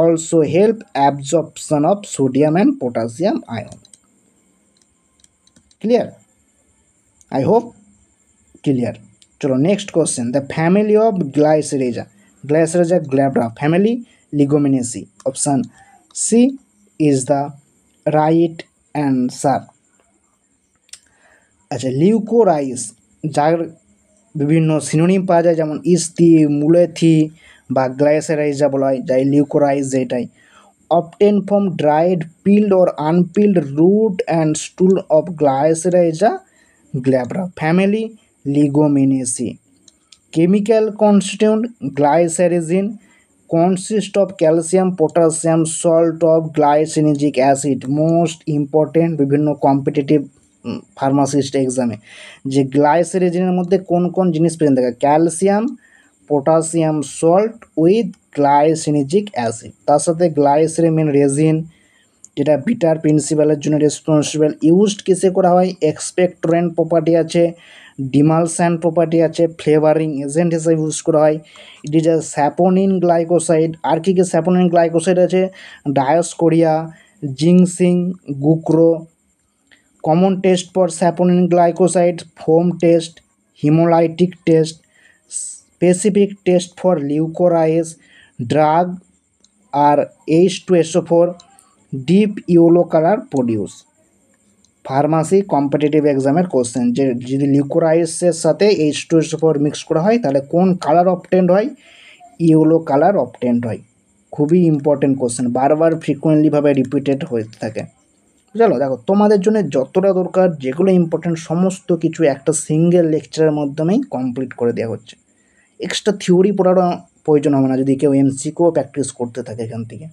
also help absorption of sodium and potassium ion. Clear? I hope clear. চলো next question. The family of Glycyrrhiza. Glycyrrhiza glabra family, Leguminosae. Option C is the right answer. আচ্ছা, liquorice, যার বিভিন্ন synonym পাওয়া যায়, যেমন ইস্তি, মুলেথি বা গ্লাইসেরাইজা বলা হয়, যাই লিউকোরাইস যেটাই। Obtained from dried, peeled or unpeeled root and stool of Glycyrrhiza glabra, family Leguminosae. Chemical constituent glycyrrhizin consists of calcium, potassium, salt of glycinic acid. Most important বিভিন্ন কম্পিটিটিভ ফার্মাসিস্ট এক্সামে যে গ্লাইসেরিজিনের মধ্যে কোন কোন জিনিস প্রেজেন্ট থাকে? Calcium, potassium, salt with glycyrrhizinic acid. তার সাথে গ্লাইসেরিমিন রেজিন, যেটা বিটার প্রিন্সিপালের জন্য রেসপন্সিবল। ইউজড কিসে করা হয়? এক্সপেক্টরেন্ট প্রপার্টি আছে, ডিমালস্যান্ট প্রপার্টি আছে, ফ্লেভারিং এজেন্ট হিসেবে ইউজ করা হয়। It is a saponin glycoside. আর কী কী স্যাপোনিন গ্লাইকোসাইড আছে? ডায়োস্কোরিয়া, জিংসিং, গুক্রো। Common test for saponin glycoside: foam test, haemolytic test, specific test for liquorice, drug আর H2SO4, deep yellow colour produce. Pharmacy competitive এক্সামের question, যে যদি লিউকোরাইসের সাথে H2SO4 মিক্স করা হয়, তাহলে কোন কালার অবটেন্ড হয়? ইয়েলো কালার অবটেন্ড হয়। খুবই ইম্পর্টেন্ট কোশ্চেন, বারবার ফ্রিকোয়েন্টলিভাবে রিপিটেড হয়ে থাকে। চলো দেখো, তোমাদের জন্য যতটা দরকার, যেগুলো ইম্পর্টেন্ট, সমস্ত কিছু একটা সিঙ্গেল লেকচারের মাধ্যমেই কমপ্লিট করে দেওয়া হচ্ছে। এক্সট্রা থিওরি পড়ারও প্রয়োজন হবে না, যদি কেউ এমসিকিউ প্র্যাকটিস করতে থাকে এখান থেকে।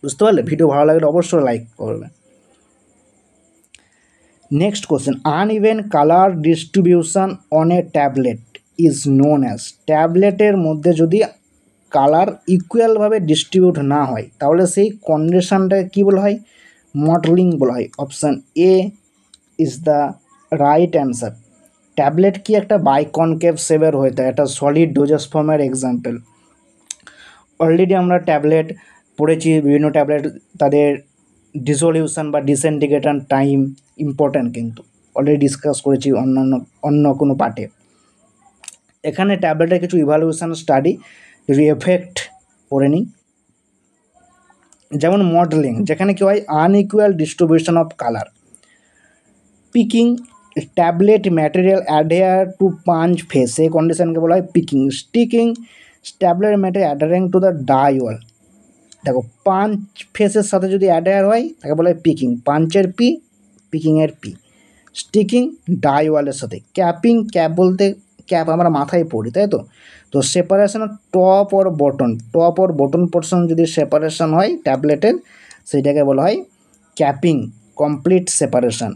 বুঝতে পারলে? ভিডিও ভালো লাগলে অবশ্যই লাইক করবে। Next question, uneven colour distribution on a tablet is known as. ট্যাবলেটের মধ্যে যদি কালার ইকুয়ালভাবে ডিস্ট্রিবিউট না হয় তাহলে সেই কন্ডিশনটাকে কী বলা হয়, মডেলিং বলা হয়। Option A is the right answer. Tablet কি একটা বাইকনকেভ শেপের হয়ে থাকে, একটা সলিড ডোজেস ফর্মের এক্সাম্পল। অলরেডি আমরা ট্যাবলেট পড়েছি, বিভিন্ন ট্যাবলেট তাদের ডিসলিউশন বা ডিসইন্টিগ্রেশন টাইম ইম্পর্ট্যান্ট, কিন্তু অলরেডি ডিসকাস করেছি অন্য কোনো পার্টে। এখানে ট্যাবলেটের কিছু ইভ্যালুয়েশন স্টাডি যদি এফেক্ট করে নিই, যেমন মডেলিং, যেখানে কী হয় unequal distribution of colour. Picking, tablet material adhere to punch face, এই কন্ডিশনকে বলা হয় picking. Sticking, tablet material adhering to the die wall. দেখো পাঞ্চ ফেসের সাথে যদি অ্যাডহেয়ার হয় তাকে বলা হয় Peking, পাঞ্চের P, পিকিংয়ের P. Sticking die ওয়ালের সাথে। ক্যাপিং, ক্যাপ বলতে ক্যাপ আমরা মাথায় পড়ি, তাই তো। তো separation of top or button portion যদি সেপারেশন হয় ট্যাবলেটের, সেইটাকে বলা হয় ক্যাপিং, কমপ্লিট সেপারেশন।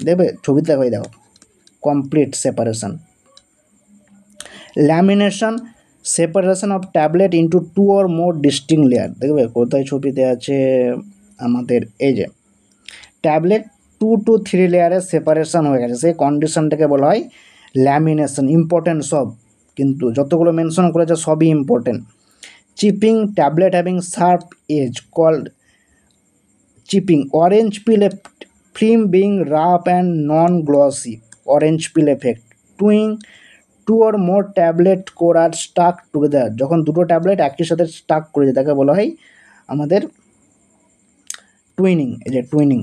দেখবে ছবিতে হয়ে দেখো complete separation. Lamination, separation of tablet into 2 or more distinct layer. দেখবে কোথায় ছবিতে আছে আমাদের, এই যে ট্যাবলেট 2 to 3 লেয়ারের সেপারেশন হয়ে গেছে, সেই কন্ডিশনটাকে বলা হয় ল্যামিনেশন। ইম্পর্টেন্ট সব, কিন্তু যতগুলো মেনশন করেছে সবই important. Chipping, tablet having sharp edge called chipping. Orange peel film being rough and non glossy, orange peel effect. Twinning, 2 or more tablet core are stuck together, যখন দুটো ট্যাবলেট একই সাথে Starc করেছে তাকে বলা হয় আমাদের টুইনিং, এই যে twinning.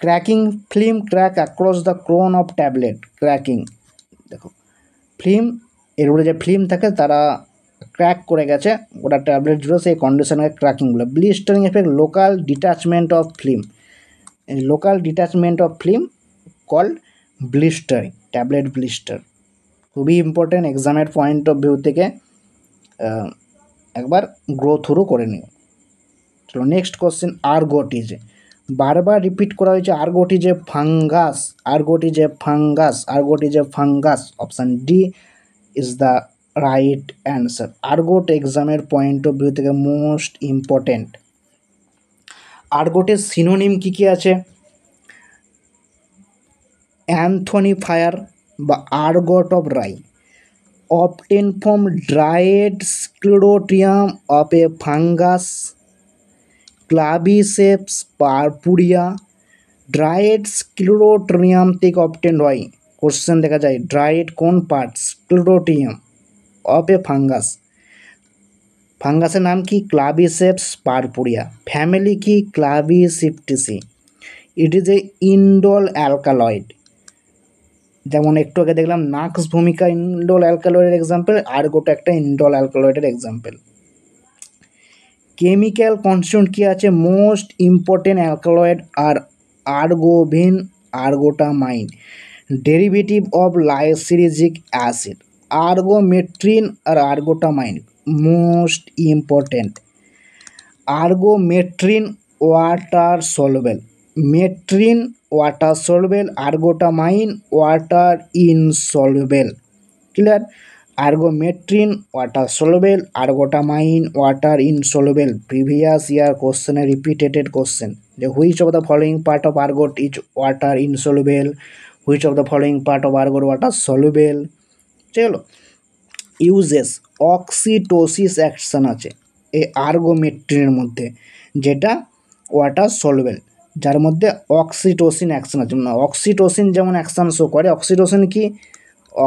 Cracking, film crack across the Crohn of tablet, cracking. দেখো ফিল্ম, এর উপরে যে ফিল্ম থাকে তারা ক্র্যাক করে গেছে ওটা ট্যাবলেট জুড়ে, সেই কন্ডিশনকে ক্র্যাকিং বলে। Blistering effect, local detachment of film, local detachment of film called blistering, tablet blister. খুবই ইম্পর্টেন্ট, এক্সামের পয়েন্ট অফ ভিউ থেকে একবার গ্রো থ্রু করে নিও। চলো নেক্সট কোশ্চেন, আর্গোটিজ। বারবার রিপিট করা হয়েছে ergot is a fungus, ergot is a fungus, ergot is a fungus. Option D is the right answer. Ergot এক্সামের পয়েন্ট অফ ভিউ থেকে মোস্ট ইম্পর্টেন্ট। আর্গোটের সিনোনিম কী কী আছে? অ্যান্থনি ফায়ার বা ergot of rye, obtained from dried sclerotium of a fungus, Claviceps purpurea. Dried sclerotium থেকে obtained হয়, question দেখা যায় ড্রাইড কোন part, sclerotium of a fungus. ফাঙ্গাসের নাম কি? Claviceps purpurea. ফ্যামিলি কি? Clavicipitaceae. It is A indole alkaloid, যেমন একটু আগে দেখলাম নাক্স ভূমিকা ইন্ডোল অ্যালকালয়েডের এক্সাম্পল, আর্গোটা একটা ইন্ডোল অ্যালকালয়েডের এক্সাম্পল। কেমিক্যাল কনস্টিটিউয়েন্ট কী আছে? মোস্ট ইম্পর্টেন্ট অ্যালকালয়েড আর ergonovine, ergotamine. Derivative of lysergic acid, ergometrine আর ergotamine most important. Ergometrine water soluble, মেট্রিন water soluble, ergotamine water insoluble. Clear? Ergometrine water soluble, ergotamine water insoluble. Previous year কোশ্চেনে repeated question, যে which of the following part of ergot is water insoluble, which of the following part of ergot water soluble. চলো uses, অক্সিটোসিস action আছে এই আর্গোমেট্রিনের মধ্যে, যেটা water soluble, যার মধ্যে oxytocin action আছে। অক্সিটোসিন যেমন অ্যাকশন শো করে, অক্সিটোসিন কি?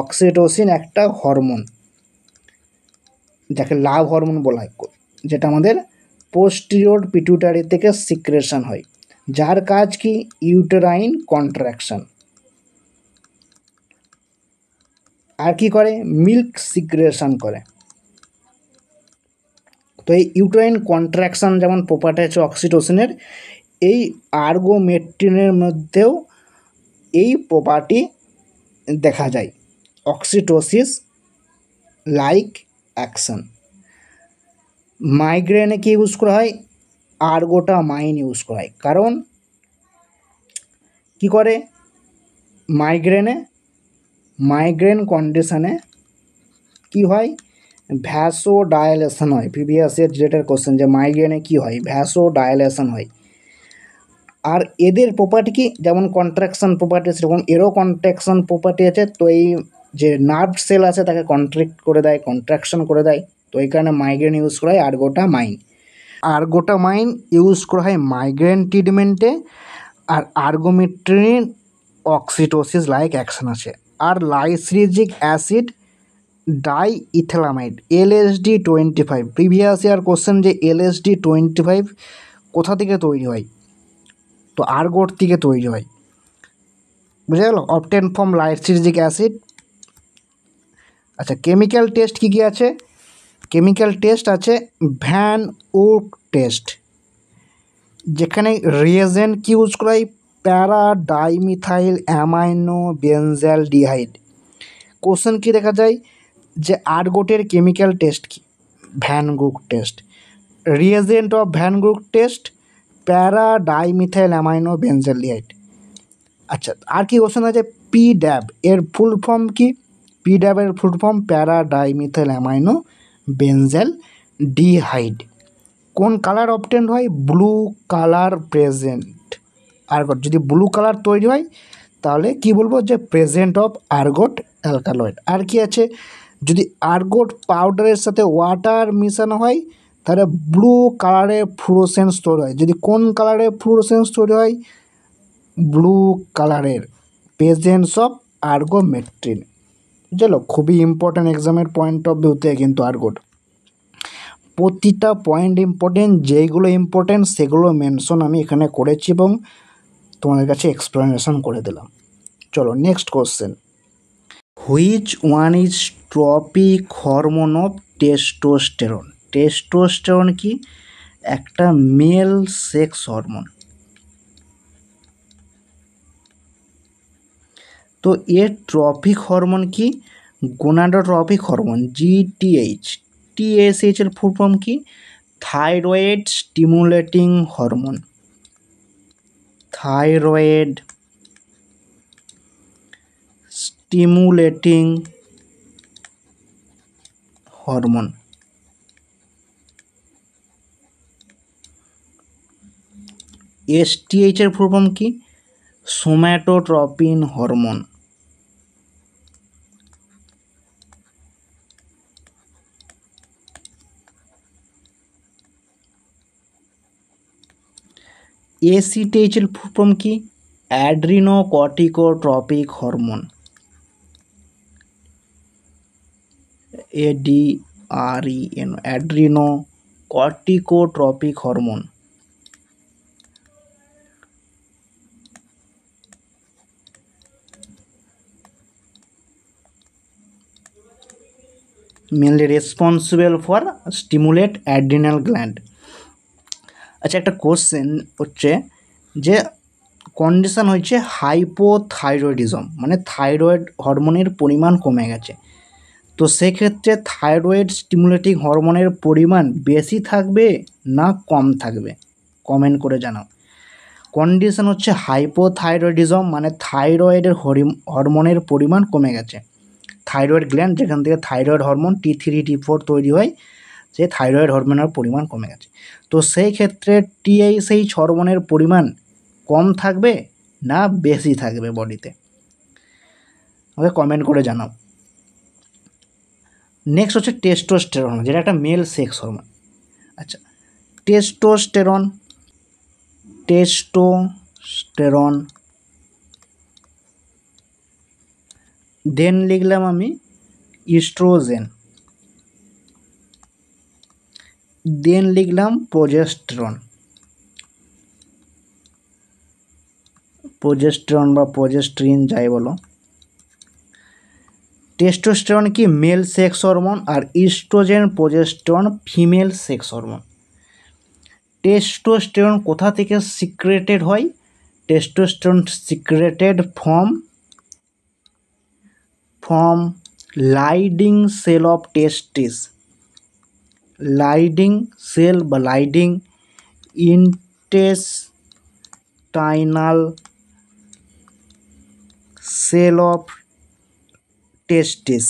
অক্সিটোসিন একটা হরমোন, যাকে লাভ হরমোন বলা হয়, যেটা আমাদের পোস্টিরিয়র পিটুইটারি থেকে সিক্রেশন হয়, যার কাজ কি? Uterine contraction. আর কি করে? মিল্ক সিক্রেশন করে। তো এই ইউটেরাইন কন্ট্রাকশন যেমন প্রপার্টি আছে অক্সিটোসিনের, এই আর্গোমেট্রিনের মধ্যেও এই প্রপার্টি দেখা যায়, অক্সিটোসিস লাইক অ্যাকশন। মাইগ্রেনে কি ইউজ করা হয়? আর্গোটামাইন ইউজ করা হয়। কারণ কি করে মাইগ্রেন কন্ডিশনে কি হয়? ভ্যাসো ডায়ালেশন হয়। প্রিভিয়াস ইয়ার রিলেটেড কোশ্চেন যে মাইগ্রেনে কী হয়, ভ্যাসো ডায়ালেশন হয়। আর এদের প্রপার্টি কি, যেমন কন্ট্রাকশন প্রপার্টি সেরকম এরও কন্ট্রাকশন প্রপার্টি আছে। তো এই যে নার্ভ সেল আছে তাকে কন্ট্রাক্ট করে দেয়, কন্ট্রাকশন করে দেয়। তো এই কারণে মাইগ্রেন ইউজ করা হয় আর্গোটামাইন। আর্গোটামাইন ইউজ করা হয় মাইগ্রেন ট্রিটমেন্টে। আর আর্গোমেট্রিন অক্সিটোসিস লাইক অ্যাকশন আছে। আর লাইসিজিক acid die ইথেলামাইড LSD-25। Previous year question যে LSD-25 কোথা থেকে তৈরি হয়, তো আর্গোট থেকে তৈরি হয়, বুঝা গেল, অবটেন ফ্রম লাইসিজিক অ্যাসিড। আচ্ছা, কেমিক্যাল টেস্ট কী কী আছে? কেমিক্যাল টেস্ট আছে ভ্যান উক টেস্ট, যেখানে রিয়েজেন্ট কি ইউজ করা হয়, para dimethyl amino benzaldehyde. Question কী দেখা যায় যে আর্গোটের কেমিক্যাল টেস্ট কি, van Urk test. Reagent of van Urk test para dimethyl amino benzaldehyde. আচ্ছা, আর কি কোশ্চেন আছে, PDAB এর ফুল ফর্ম কি? PDAB এর full form para dimethyl amino benzaldehyde. কোন কালার অবটেন্ড হয়? Blue colour present ergot. যদি ব্লু কালার তৈরি হয় তাহলে কি বলবো, যে প্রেজেন্ট অফ আর্গট অ্যালকালয়েড। আর কি আছে, যদি আর্গট পাউডারের সাথে ওয়াটার মিশানো হয় তাহলে ব্লু কালারের ফ্লুরোসেন্স তৈরি হয়। যদি কোন কালারের ফ্লুরোসেন্স তৈরি হয়? ব্লু কালারের, প্রেজেন্স অফ আর্গোমেট্রিন। বুঝলো, খুবই ইম্পর্ট্যান্ট এক্সামের পয়েন্ট অফ ভিউ থেকে কিন্তু আর্গট। প্রতিটা পয়েন্ট ইম্পর্টেন্ট, যেইগুলো ইম্পর্টেন্ট সেগুলো মেনশন আমি এখানে করেছি এবং তোমাদের কাছে এক্সপ্লেনেশন করে দিলাম। চলো next question, which one is tropic hormone of testosterone? Testosterone কি? একটা মেল সেক্স হরমোন। তো এর ট্রপিক হরমোন কি? Gonadotropic hormone, GTH। TSH এর ফুল ফর্ম কি? Thyroid stimulating hormone. Thyroid stimulating hormone. STH এর ফুল ফর্ম কি? Somatotropin hormone. ACTH এর ফুল ফর্ম কি? Adrenocorticotropic hormone. ADREN, adrenocorticotropic hormone. Mainly responsible for stimulate adrenal gland. আচ্ছা, একটা question হচ্ছে যে কন্ডিশন হচ্ছে হাইপোথাইরয়েডিজম, মানে থাইরয়েড হরমোনের পরিমাণ কমে গেছে। তো সেক্ষেত্রে থাইরয়েড স্টিমুলেটিং হরমোনের পরিমাণ বেশি থাকবে না কম থাকবে? কমেন্ট করে জানাও। কন্ডিশন হচ্ছে হাইপোথাইরয়েডিজম, মানে থাইরয়েডের হরমোনের পরিমাণ কমে গেছে। থাইরয়েড গ্ল্যান্ড যেখান থেকে থাইরয়েড হরমোন T3 T4 তৈরি হয়, সেই থাইরয়েড হরমোনের পরিমাণ কমে গেছে। তো সেই ক্ষেত্রে TSH হরমোনের পরিমাণ কম থাকবে না বেশি থাকবে বডিতে? আমাকে কমেন্ট করে জানাও। নেক্সট হচ্ছে টেস্টোস্টেরন, যেটা একটা মেল সেক্স হরমোন। আচ্ছা, টেস্টোস্টেরন, টেস্টোস্টেরন, দেন লিখলাম আমি ইস্ট্রোজেন, দেন লিখলাম প্রোজেস্টেরন। প্রোজেস্টেরন বা প্রোজেস্ট্রিন যাই বলো। টেস্টোস্টেরন কি? Male sex hormone. আর oestrogen progesterone female sex hormone. Testosterone কোথা থেকে সিক্রেটেড হয়? Testosterone secreted from Leydig cell of testis. Leydig cell বা Leydig intestinal cell of testis.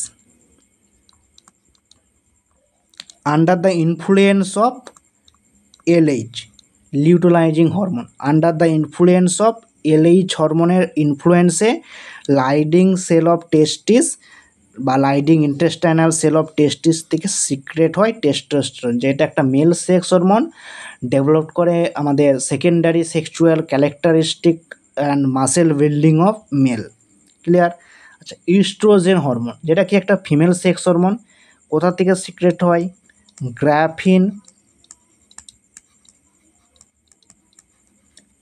Under the influence of LH luteinising hormone, under the influence of LH হরমোনের ইনফ্লুয়েন্সে Leydig cell of testis বা Leydig intestinal cell of testis থেকে secrete হয় testosterone, যেটা একটা male sex hormone, develop করে আমাদের secondary sexual characteristic and muscle building of male. Clear? আচ্ছা, ইস্ট্রোজেন হরমোন, যেটা কি একটা ফিমেল সেক্স হরমোন, কোথা থেকে সিক্রেট হয়? গ্রাফিন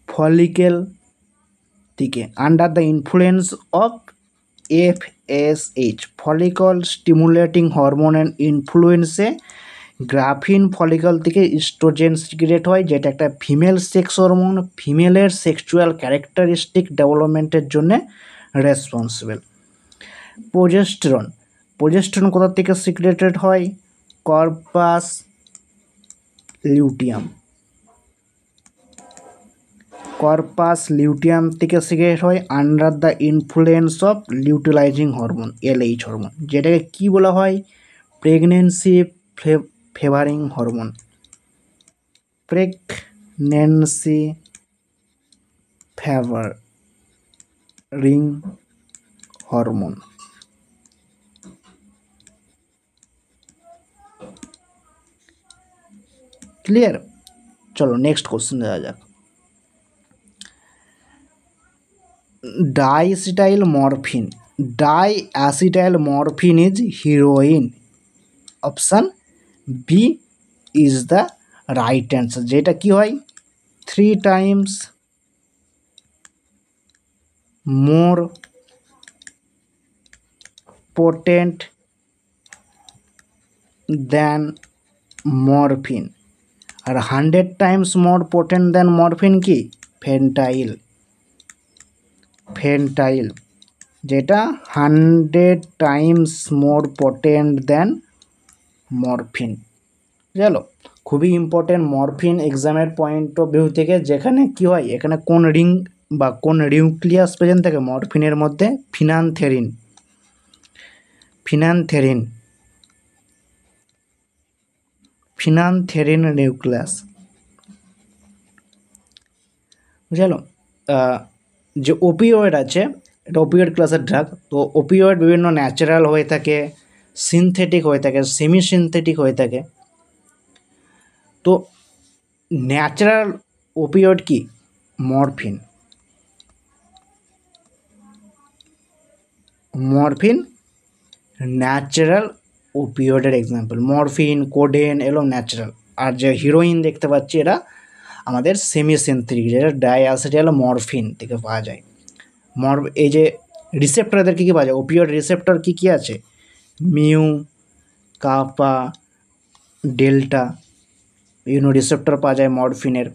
ফলিকেল থেকে, under the influence of FSH follicle stimulating হরমোনের ইনফ্লুয়েন্সে গ্রাফিন ফলিকল থেকে ইস্ট্রোজেন সিক্রেট হয়, যেটা একটা ফিমেল সেক্স হরমোন, ফিমেলের সেক্সুয়াল ক্যারেক্টারিস্টিক ডেভেলপমেন্টের জন্য রেসপন্সিবল। প্রোজেস্টেরন, প্রোজেস্টেরন কোথা থেকে সিক্রেটেড হয়? কর্পাস লিউটিয়াম, কর্পাস লিউটিয়াম থেকে সিক্রেট হয় under the influence of luteinising hormone LH hormone, যেটাকে কি বলা হয়? Pregnancy favouring hormone, pregnancy favouring hormone. Clear? চলো নেক্সট কোশ্চেন যাওয়া যাক। ডাইঅ্যাসিটাইল morphine, diacetyl morphine is heroin, option B is the right answer, যেটা কি হয়? 3 times more potent than morphine, আর 100 times more potent than morphine কি? ফেন্টাইল, ফেন্টাইল, যেটা 100 times more potent than morphine. চলো, খুবই ইম্পর্টেন্ট মরফিন এক্সামের পয়েন্ট অফ ভিউ থেকে, যেখানে কি হয়, এখানে কোন রিং বা কোন নিউক্লিয়াস প্রেজেন্ট থাকে মরফিনের মধ্যে? ফিনানথেরিন, ফিনানথেরিন, ফিনানথেরিন নিউক্লিয়াস। বুঝলো? যে ওপিওয়েড আছে, এটা ওপিওয়েড ক্লাসের ড্রাগ। তো ওপিওয়েড বিভিন্ন ন্যাচারাল হয়ে থাকে, সিনথেটিক হয়ে থাকে, সেমি সিনথেটিক হয়ে থাকে। তো ন্যাচারাল ওপিওয়েড কি? মরফিন, মরফিন ন্যাচারাল ওপিওয়েডের এক্সাম্পল, মরফিন, কোডেন এগুলো ন্যাচারাল। আর যে হিরোইন দেখতে পাচ্ছি, এরা আমাদের সেমি সিনথেটিক, যেটা ডাইঅ্যাসিটাইল মরফিন থেকে পাওয়া যায়। এই যে রিসেপ্টর, এদের কী কী পাওয়া যায়? ওপিওয়েড রিসেপ্টর কী কী আছে? মিউ, কাপা, ডেল্টা, বিভিন্ন রিসেপ্টর পাওয়া যায় মরফিনের।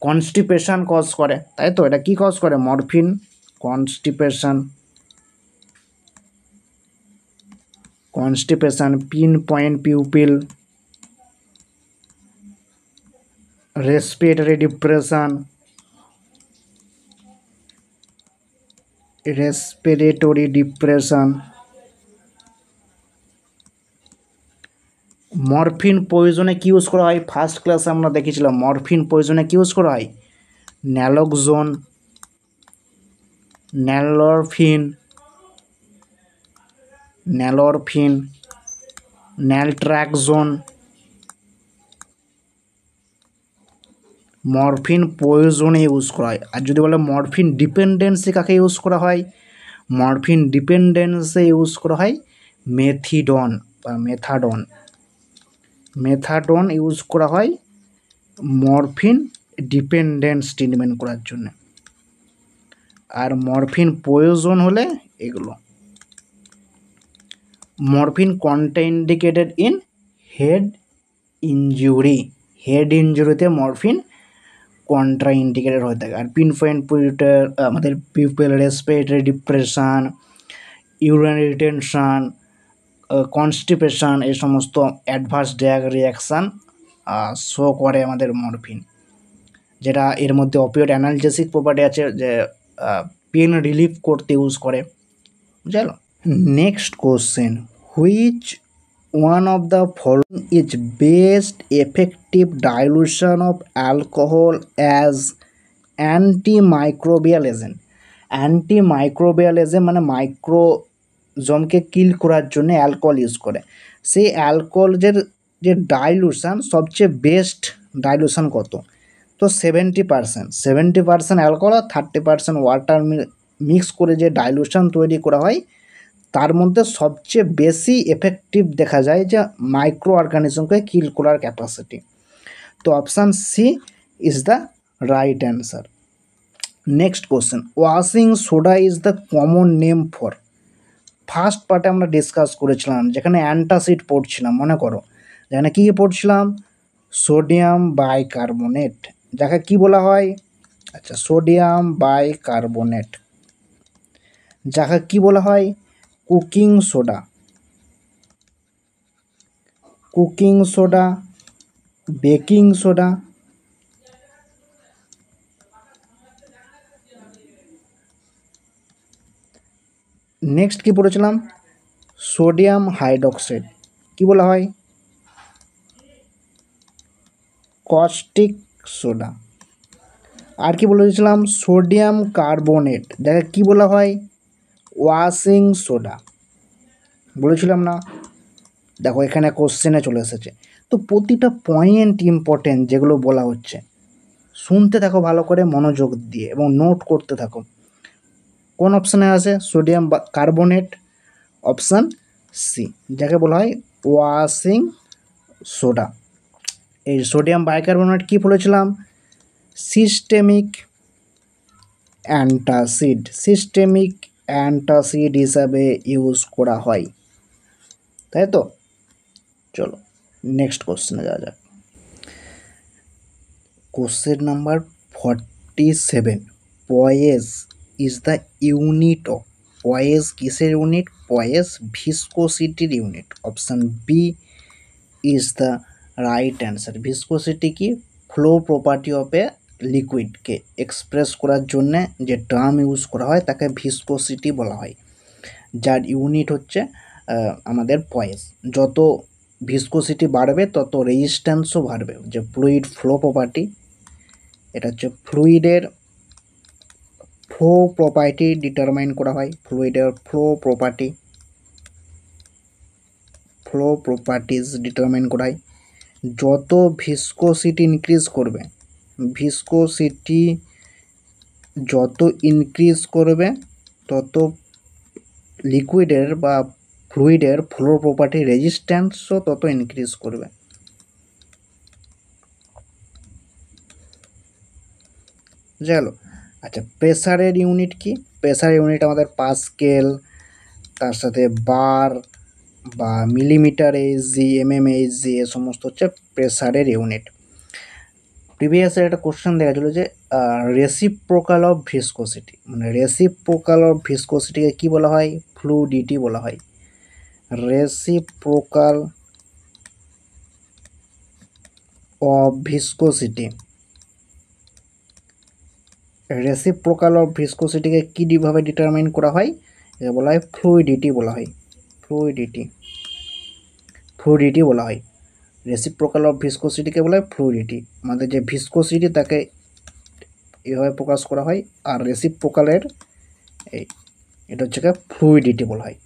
কনস্টিপেশন কজ করে, তাই তো? এটা কী কজ করে? Morphine constipation, constipation, pin point pupil, respiratory depression, respiratory depression. Morphine পয়জনে কী ইউজ করা হয়? ফার্স্ট ক্লাসে আমরা দেখেছিলাম মরফিন পয়জনে কী ইউজ করা হয়? ন্যালোক্সোন, ন্যালরফিন, ন্যালরফিন, ন্যালট্রাক্সোন। মরফিন পয়জনে ইউজ করা হয়। আর যদি বলে মরফিন ডিপেন্ডেন্সি কাকে ইউজ করা হয়? মরফিন ডিপেন্ডেন্সে ইউজ করা হয় মেথিডন বা মেথাডন, মেথাডন ইউজ করা হয় মরফিন ডিপেন্ডেন্স ট্রিটমেন্ট করার জন্য। আর মরফিন পয়জন হলে এগুলো। Morphine contraindicated in head injury, head ইনজুরিতে মরফিন কন্ট্রাইন্ডিকেটেড হয়ে থাকে। আর পিন পয়েন্ট পিউটার আমাদের pupil respiratory depression, urinary retention, constipation, এই সমস্ত অ্যাডভার্স ড্রাগ রিয়াকশান শো করে আমাদের মরফিন, যেটা এর মধ্যে অপিওয়েড অ্যানালজেসিক প্রপার্টি আছে, যে পেন রিলিফ করতে ইউজ করে। বুঝলো? Next question, which one of the following is best effective dilution of alcohol as antimicrobial agent. Antimicrobial agent মানে মাইক্রোজমকে কিল করার জন্য অ্যালকোহল ইউজ করে। সেই অ্যালকোহলের যে ডাইলুশন সবচেয়ে বেস্ট ডাইলুশন কত? তো 70% অ্যালকোহল আর 30% ওয়াটার মিক্স করে যে ডাইলুশন তৈরি করা হয় তার মধ্যে সবচেয়ে বেশি এফেক্টিভ দেখা যায় যে মাইক্রো অর্গানিজমকে কিল করার ক্যাপাসিটি। তো option C is the right answer. Next question, washing soda is the common name for. First পার্টে আমরা ডিসকাস করেছিলাম যেখানে অ্যান্টাসিড পড়ছিলাম, মনে করো যেখানে কী পড়ছিলাম, সোডিয়াম বাইকার্বনেট, যাকে কি বলা হয়, আচ্ছা সোডিয়াম বাইকার্বনেট, যাকে কি বলা হয়, cooking soda, cooking soda, baking soda, next কি পড়েছিলাম, সোডিয়াম হাইড্রোক্সাইড কি বলা হয়, কস্টিক সোডা, আর কি বলেছিলাম, সোডিয়াম কার্বনেট, যাকে কি বলা হয়, ওয়াশিং সোডা বলেছিলাম না। দেখো এখানে কোশ্চেনে চলে এসেছে। তো প্রতিটা পয়েন্ট ইম্পর্টেন্ট যেগুলো বলা হচ্ছে, শুনতে থাকো ভালো করে মনোযোগ দিয়ে এবং নোট করতে থাকো। কোন অপশানে আছে সোডিয়াম কার্বনেট? অপশান সি, যাকে বলা হয় ওয়াশিং সোডা। এই সোডিয়াম বাইকার্বনেট কি বলেছিলাম, সিস্টেমিক অ্যান্টাসিড, সিস্টেমিক অ্যান্টাসিড হিসাবে ইউজ করা হয়, তাই তো। চলো নেক্সট কোশ্চেনে যাওয়া যাক। Question number 47, poise is the unit of, poise কিসের ইউনিট, পয়েস ভিসকোসিটির unit. Option B is the right answer. Viscosity কি, ফ্লো প্রপার্টি অফ এ লিকুইডকে এক্সপ্রেস করার জন্যে যে টার্ম ইউজ করা হয় তাকে ভিসকোসিটি বলা হয়, যার ইউনিট হচ্ছে আমাদের পয়েস। যত ভিসকোসিটি বাড়বে তত রেজিস্ট্যান্সও বাড়বে। যে ফ্লুইড ফ্লো প্রপার্টি, এটা হচ্ছে ফ্লুইডের ফ্লো প্রপার্টি ডিটারমাইন করা হয়, ফ্লুইডের flow property, flow properties determine করা হয়। যত ভিসকোসিটি ইনক্রিজ করবে, ভিসকোসিটি যত ইনক্রিজ করবে তত লিকুইডের বা ফ্লুইডের ফ্লো প্রপার্টি রেজিস্ট্যান্সও তত ইনক্রিজ করবে। গেল। আচ্ছা প্রেসারের ইউনিট কি, প্রেসারের ইউনিট আমাদের পাস্কেল, তার সাথে বার বা মিলিমিটার এইচজি, এইচজি, এ সমস্ত হচ্ছে প্রেসারের ইউনিট। প্রিভিয়াসের একটা কোশ্চেন দেখা ছিল যে রেসিপ্রোকাল অফ ভিসকোসিটি, মানে রেসিপ্রোকাল অফ ভিসকোসিটিকে কী বলা হয়, ফ্লুইডিটি বলা হয়। Reciprocal of viscosity, reciprocal of ভিসকোসিটিকে কীভাবে ডিটারমাইন করা হয়, এটা বলা হয় ফ্লুইডিটি বলা হয়, ফ্লুইডিটি, ফ্লুইডিটি বলা হয়। রেসিপ্রোকাল অফ ভিসকোসিটিকে বলা হয় ফ্লুইডিটি। আমাদের যে ভিসকোসিটি তাকে এভাবে প্রকাশ করা হয়, আর রেসিপ্রোকালের এটা হচ্ছে ফ্লুইডিটি বলা হয়।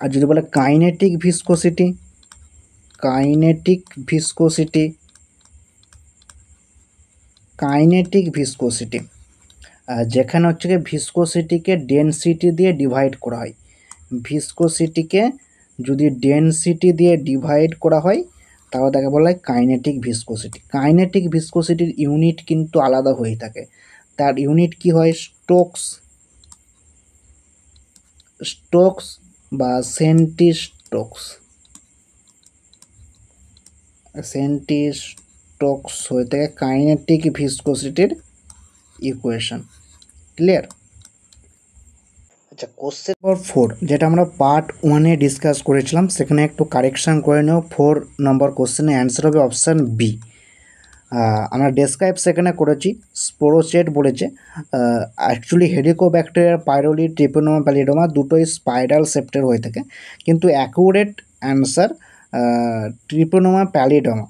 আর যদি বলে kinetic viscosity, kinetic viscosity, kinetic viscosity যেখানে হচ্ছে ভিসকোসিটিকে ডেনসিটি দিয়ে ডিভাইড করা হয়, ভিসকোসিটিকে যদি ডেনসিটি দিয়ে ডিভাইড করা হয় তাহলে তাকে বলা হয় কাইনেটিক ভিসকোসিটি। কাইনেটিক ভিসকোসিটির ইউনিট কিন্তু আলাদা হয়ে থাকে, তার ইউনিট কি হয়, স্টোকস, স্টোকস বা সেন্টিস্টোকস, সেন্টিস্টোকস হয়ে থাকে কাইনেটিক ভিসকোসিটির ইকুয়েশন। ক্লিয়ার? আচ্ছা কোশ্চেন নম্বর 4, যেটা আমরা পার্ট 1-এ ডিসকাস করেছিলাম, সেখানে একটু কারেকশান করে নেব। 4 নম্বর কোশ্চেনের অ্যান্সার হবে অপশান বি। আমরা ডেসক্রাইব সেখানে করেছি। স্পোরোসেট বলেছে অ্যাকচুয়ালি হেলিকোব্যাকটেরিয়া পাইরোলি ট্রিপোনোমা প্যালিডোমা দুটোই স্পাইরাল শেপটের হয়ে থাকে, কিন্তু অ্যাকুরেট অ্যান্সার ট্রিপোনোমা প্যালিডোমা,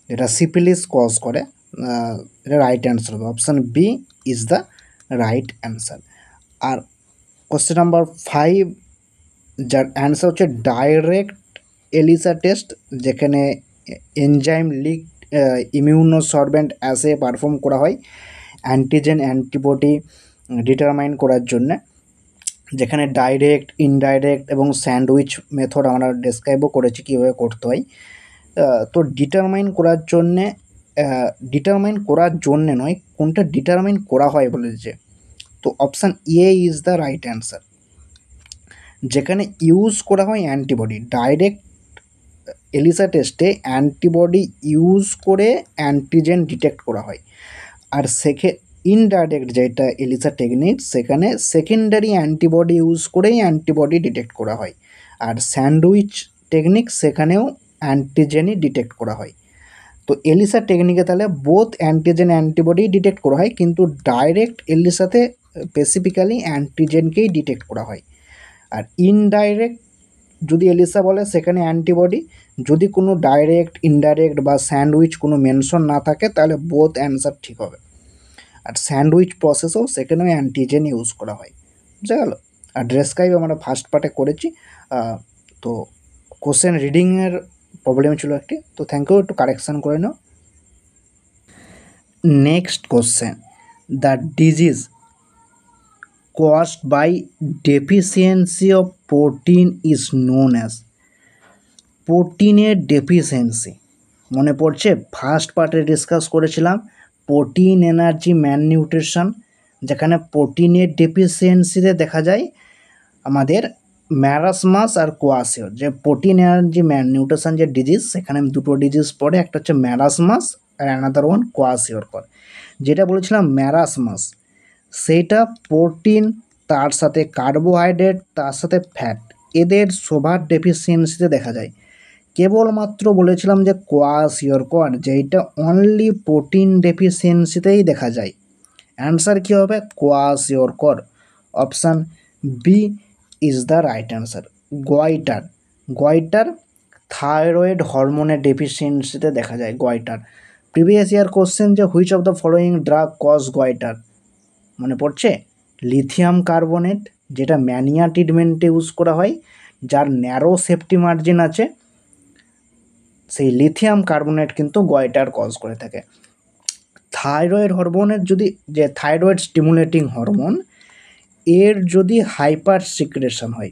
যেটা সিফিলিস কজ করে, এটা রাইট অ্যান্সার হবে। Option B is the right answer. আর কোশ্চেন নাম্বার 5, যার অ্যান্সার হচ্ছে ডাইরেক্ট এলিসা টেস্ট, যেখানে enzyme linked immunosorbent assay perform করা হয় অ্যান্টিজেন অ্যান্টিবডি ডিটারমাইন করার জন্যে, যেখানে ডাইরেক্ট, ইনডাইরেক্ট এবং স্যান্ডউইচ মেথড আমরা ডেসক্রাইবও করেছি কীভাবে করতে হয়। তো ডিটারমাইন করার জন্যে নয়, কোনটা ডিটারমাইন করা হয় বলেছে, তো option A is the right answer. যেখানে ইউজ করা হয় অ্যান্টিবডি, ডাইরেক্ট এলিসা টেস্টে অ্যান্টিবডি ইউজ করে অ্যান্টিজেন ডিটেক্ট করা হয়, আর ইনডাইরেক্ট যেটা এলিসা টেকনিক, সেখানে সেকেন্ডারি অ্যান্টিবডি ইউজ করেই অ্যান্টিবডি ডিটেক্ট করা হয়, আর স্যান্ডউইচ টেকনিক সেখানেও অ্যান্টিজেনই ডিটেক্ট করা হয়। তো এলিসা টেকনিকে তাহলে বোথ অ্যান্টিজেন অ্যান্টিবডি ডিটেক্ট করা হয়, কিন্তু ডাইরেক্ট এলিসাতে স্পেসিফিক্যালি অ্যান্টিজেনকেই ডিটেক্ট করা হয়। আর ইনডাইরেক্ট যদি এলিসা বলে সেখানে অ্যান্টিবডি, যদি কোনো ডাইরেক্ট, ইনডাইরেক্ট বা স্যান্ডউইচ কোনো মেনশন না থাকে তাহলে বোথ অ্যান্সার ঠিক হবে। আর স্যান্ডউইচ প্রসেসও সেখানেও অ্যান্টিজেন ইউজ করা হয়, বুঝা গেল। আর ডেসক্রাইব আমরা ফার্স্ট পার্টে করেছি। তো কোশ্চেন রিডিংয়ের প্রবলেম ছিল একটি, তো থ্যাংক ইউ, একটু কারেকশান করে নাও। Next question, the disease caused by deficiency of protein is known as, প্রোটিনের ডেফিসিয়েন্সি মনে পড়ছে, ফার্স্ট পার্টে ডিসকাস করেছিলাম প্রোটিন এনার্জি ম্যালনিউট্রিশন, যেখানে প্রোটিনের ডেফিসিয়েন্সিতে দেখা যায় আমাদের ম্যারাসমাস আর কোয়াশিওর। যে প্রোটিন এনার্জি ম্যালনিউট্রিশন যে ডিজিজ, সেখানে দুটো ডিজিজ পড়ে, একটা হচ্ছে ম্যারাসমাস আর অ্যানাদার ওয়ান কোয়াশিওর কর। যেটা বলেছিলাম ম্যারাসমাস, সেইটা প্রোটিন, তার সাথে কার্বোহাইড্রেট, তার সাথে ফ্যাট, এদের সবার ডেফিসিয়েন্সিতে দেখা যায়। কেবলমাত্র বলেছিলাম যে কোয়াশিওরকর, যেইটা অনলি প্রোটিন ডেফিসিয়েন্সিতেই দেখা যায়। অ্যান্সার কী হবে? Kwashiorkor. Option B is the right answer. Goitre thyroid হরমোনের ডেফিসিয়েন্সিতে দেখা যায় গয়টার। প্রিভিয়াস ইয়ার কোশ্চেন, যে which of the following drug cause goitre, মনে পড়ছে? লিথিয়াম কার্বনেট, যেটা ম্যানিয়া ট্রিটমেন্টে ইউজ করা হয়, যার ন্যারো সেফটি মার্জিন আছে, সেই লিথিয়াম কার্বনেট কিন্তু গয়টার কজ করে থাকে। থাইরয়েড হরমোনের যদি, যে থাইরয়েড স্টিমুলেটিং হরমোন, এর যদি হাইপার সিক্রেশন হয়,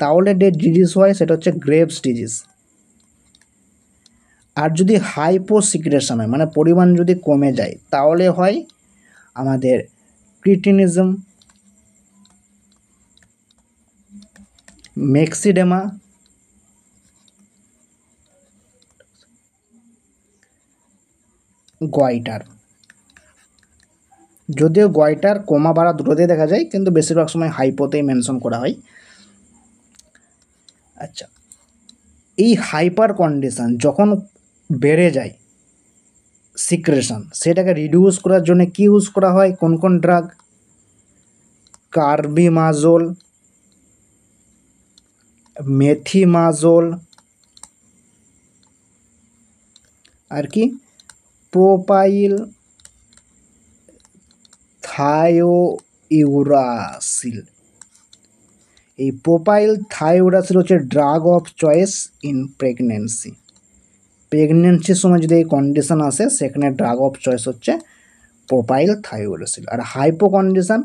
তাহলে যে ডিজিজ হয় সেটা হচ্ছে গ্রেভস ডিজিজ। আর যদি হাইপো সিক্রেশন হয়, মানে পরিমাণ যদি কমে যায়, তাহলে হয় আমাদের ক্রিটিনিজম, মেক্সিডেমা, গয়টার। যদিও গয়টার কমা বাড়া দুটোতেই দেখা যায়, কিন্তু বেশিরভাগ সময় হাইপোতেই মেনশন করা হয়। আচ্ছা, এই হাইপার কন্ডিশন যখন বেড়ে যায় সিক্রেশন, সেটাকে রিডিউস করার জন্য কি ইউজ করা হয়? কোন কোন ড্রাগ? কার্বিমাজোল, মেথিমাজোল, আর কি প্রোপাইল থায়োইউরাসিল। এই প্রোপাইল থায়োইউরাসিল হচ্ছে drug of choice in pregnancy. প্রেগনেন্সির সময় যদি এই কন্ডিশন আসে, সেখানে ড্রাগ অফ চয়েস হচ্ছে প্রোপাইল থায়োইউরাসিল। আর হাইপো কন্ডিশন,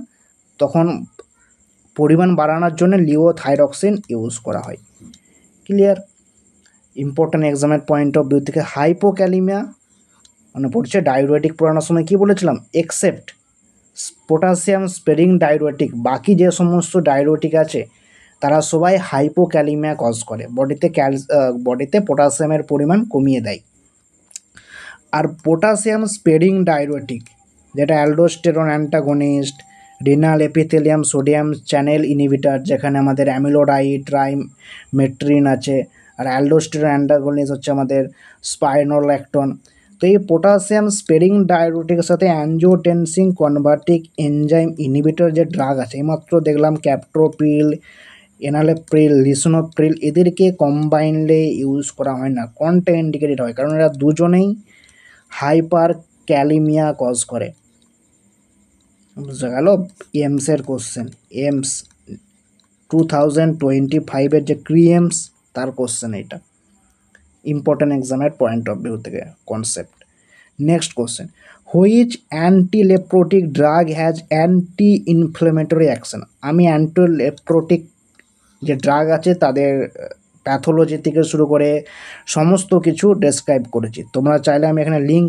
তখন পরিমাণ বাড়ানোর জন্য লিওথাইরক্সিন ইউজ করা হয়। ক্লিয়ার? ইম্পর্ট্যান্ট এক্সামের পয়েন্ট অফ ভিউ থেকে হাইপোক্যালিমিয়া, মনে পড়ছে ডায়ুরেটিক পড়ানোর সময় কি বলেছিলাম? এক্সেপ্ট পটাশিয়াম স্পেরিং ডায়ুরেটিক, বাকি যে সমস্ত ডায়ুরেটিক আছে তারা সবাই হাইপোক্যালিমিয়া কজ করে, বডিতে পটাশিয়ামের পরিমাণ কমিয়ে দেয়। আর পটাশিয়াম স্পেরিং ডায়ুরেটিক, যেটা aldosterone antagonist, renal epithelium sodium channel inhibitor, যেখানে আমাদের অ্যামিলোডাইড, ট্রাইমেট্রিন আছে, আর অ্যালডোস্টেরন অ্যান্টাগনিস্ট হচ্ছে আমাদের স্পাইনোল্যাকটন। তো এই পটাশিয়াম স্পেরিং ডায়ুরেটিকের সাথে অ্যাঞ্জিওটেনসিন কনভার্টিং এনজাইম ইনহিবিটর যে ড্রাগ আছে, এইমাত্র দেখলাম ক্যাপটোপ্রিল, এনালেপ্রিল, লিসোনোপ্রিল, এদেরকে কম্বাইনলি ইউজ করা হয় না, কোনটা ইন্ডিকেটেড হয়, কারণ এরা দুজনেই হাইপার ক্যালিমিয়া কজ করে। বুঝতে গেল এমসের কোশ্চেন, এমস 2025-এর যে ক্রিএমস তার কোশ্চেন এটা, ইম্পর্টেন্ট এক্সামের পয়েন্ট অফ ভিউ থেকে concept. Next question, which antileprotic drug has anti inflammatory action. আমি অ্যান্টিলেপ্রোটিক যে ড্রাগ আছে তাদের প্যাথোলজি থেকে শুরু করে সমস্ত কিছু ডেসক্রাইব করেছি। তোমরা চাইলে আমি এখানে লিঙ্ক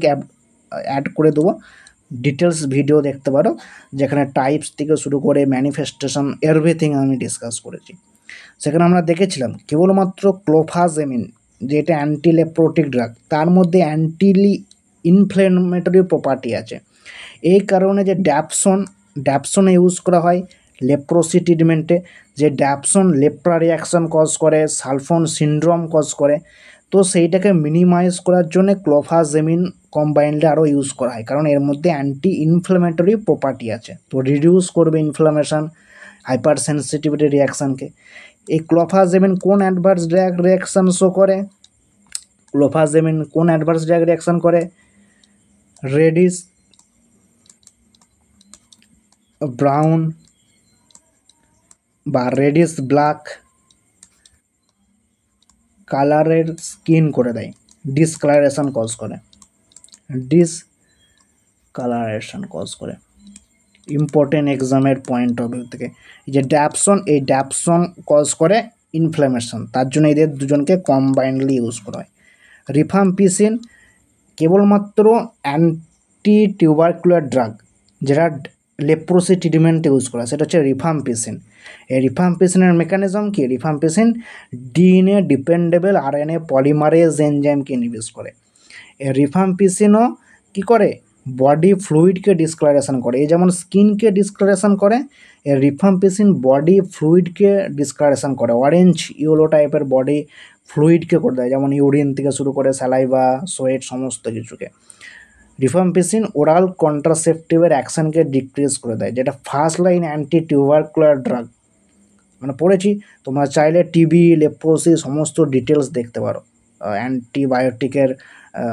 অ্যাড করে দেবো, ডিটেলস ভিডিও দেখতে পারো, যেখানে টাইপস থেকে শুরু করে ম্যানিফেস্টেশন এভরিথিং আমি ডিসকাস করেছি। সেখানে আমরা দেখেছিলাম কেবলমাত্র ক্লোফাজেমিন, যেটা অ্যান্টিলেপ্রোটিক ড্রাগ, তার মধ্যে ইনফ্লেমেটরি প্রপার্টি আছে। এই কারণে যে ড্যাপসন ইউজ করা হয় লেপ্রোসি ট্রিটমেন্টে, যে ড্যাপসন লেপ্রা রিয়াকশন কজ করে, সালফন সিনড্রোম কজ করে, তো সেইটাকে মিনিমাইজ করার জন্য ক্লোফাজেমিন কম্বাইন্ডে আরও ইউজ করা হয়, কারণ এর মধ্যে অ্যান্টি ইনফ্লেমেটরি প্রপার্টি আছে, তো রিডিউস করবে ইনফ্লামেশন, হাইপার সেন্সিটিভিটি রিয়াকশানকে। এই ক্লোফাজেমিন কোন অ্যাডভার্স ড্রাগ রিয়াকশান শো করে? ক্লোফাজেমিন কোন অ্যাডভার্স ড্রাগ রিয়াকশান করে? রেডিশ ব্রাউন বা রেডিশ ব্ল্যাক কালারের স্কিন করে দেয়, ডিসকালারেশন কজ করে, ডিসকালারেশন কজ করে। ইম্পর্টেন্ট এক্সামের পয়েন্ট অফ ভিউ থেকে যে ড্যাপসন, এই ড্যাপসন কজ করে ইনফ্ল্যামেশন, তার জন্য এদের দুজনকে কম্বাইন্ডলি ইউজ করা হয়। রিফাম্পিসিন কেবলমাত্র অ্যান্টি টিউবারকুলার ড্রাগ, যেটা লেপ্রোসি ট্রিটমেন্টে ইউজ করা, সেটা হচ্ছে রিফাম্পিসিন। এই রিফাম্পিসিনের মেকানিজম কি? Rifampicin DNA dependable RNA polymerase এনজাইমকে ইনহিবিট করে। এই রিফাম্পিসিনও কী করে? বডি ফ্লুইডকে ডিসকালারেশন করে। এই যেমন স্কিনকে ডিসকালারেশন করে, এই রিফাম্পিসিন বডি ফ্লুইডকে ডিসকালারেশন করে, অরেঞ্জ ইয়েলো টাইপের বডি ফ্লুইডকে করে দেয়, যেমন ইউরিন থেকে শুরু করে স্যালাইভা, সোয়েট, সমস্ত কিছুকে। রিফাম্পিসিন ওরাল কন্ট্রাসেপটিভের অ্যাকশনকে ডিক্রিজ করে দেয়, যেটা first line anti tubercular drug, মানে পড়েছি। তোমরা চাইলে টিবি, লেপ্রোসি সমস্ত ডিটেলস দেখতে পারো, অ্যান্টিবায়োটিকের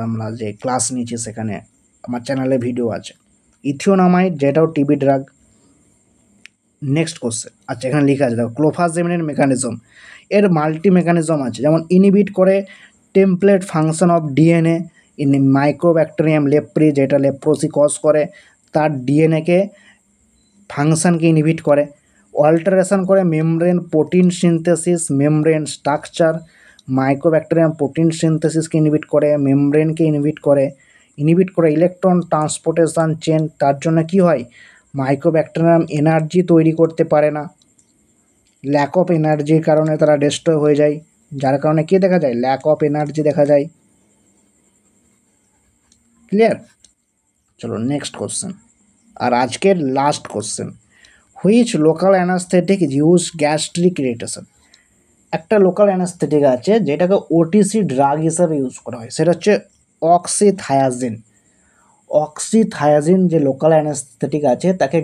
আমরা যে ক্লাস নিয়েছি সেখানে আমার চ্যানেলে ভিডিও আছে। ইথিওনামাইড, যেটাও টিবি ড্রাগ। নেক্সট কোশ্চেন, আচ্ছা এখানে লেখা আছে দেখো, ক্লোফাজেমিনের মেকানিজম, এর মাল্টি মেকানিজম আছে, যেমন ইনহিবিট করে template function of DNA in mycobacterium leprae, যেটা লেপ্রোসি কজ করে, তার ডিএনএকে ফাংশনকে ইনহিবিট করে। অল্টারেশন করে membrane protein synthesis, membrane structure, mycobacterium protein সিনথেসিসকে ইনহিবিট করে, মেমব্রেনকে ইনহিবিট করে ইলেকট্রন ট্রান্সপোর্টেশন চেন, তার জন্য কি হয়? মাইক্রোব্যাকটেরিয়াম এনার্জি তৈরি করতে পারে না, ল্যাক অফ এনার্জির কারণে তারা ডিস্ট্রয় হয়ে যায়, যার কারণে কী দেখা যায়? ল্যাক অফ এনার্জি দেখা যায়। ক্লিয়ার? চলো নেক্সট কোশ্চেন, আর আজকের last question, which local anaesthetic is use gastric irritation. একটা লোকাল অ্যানাস্থেটিক আছে যেটাকে ওটিসি ড্রাগ হিসাবে ইউজ করা হয়, সেটা হচ্ছে অক্সিথায়াজিন। অক্সিথায়াজিন যে লোকাল অ্যানাস্থেটিক আছে তাকে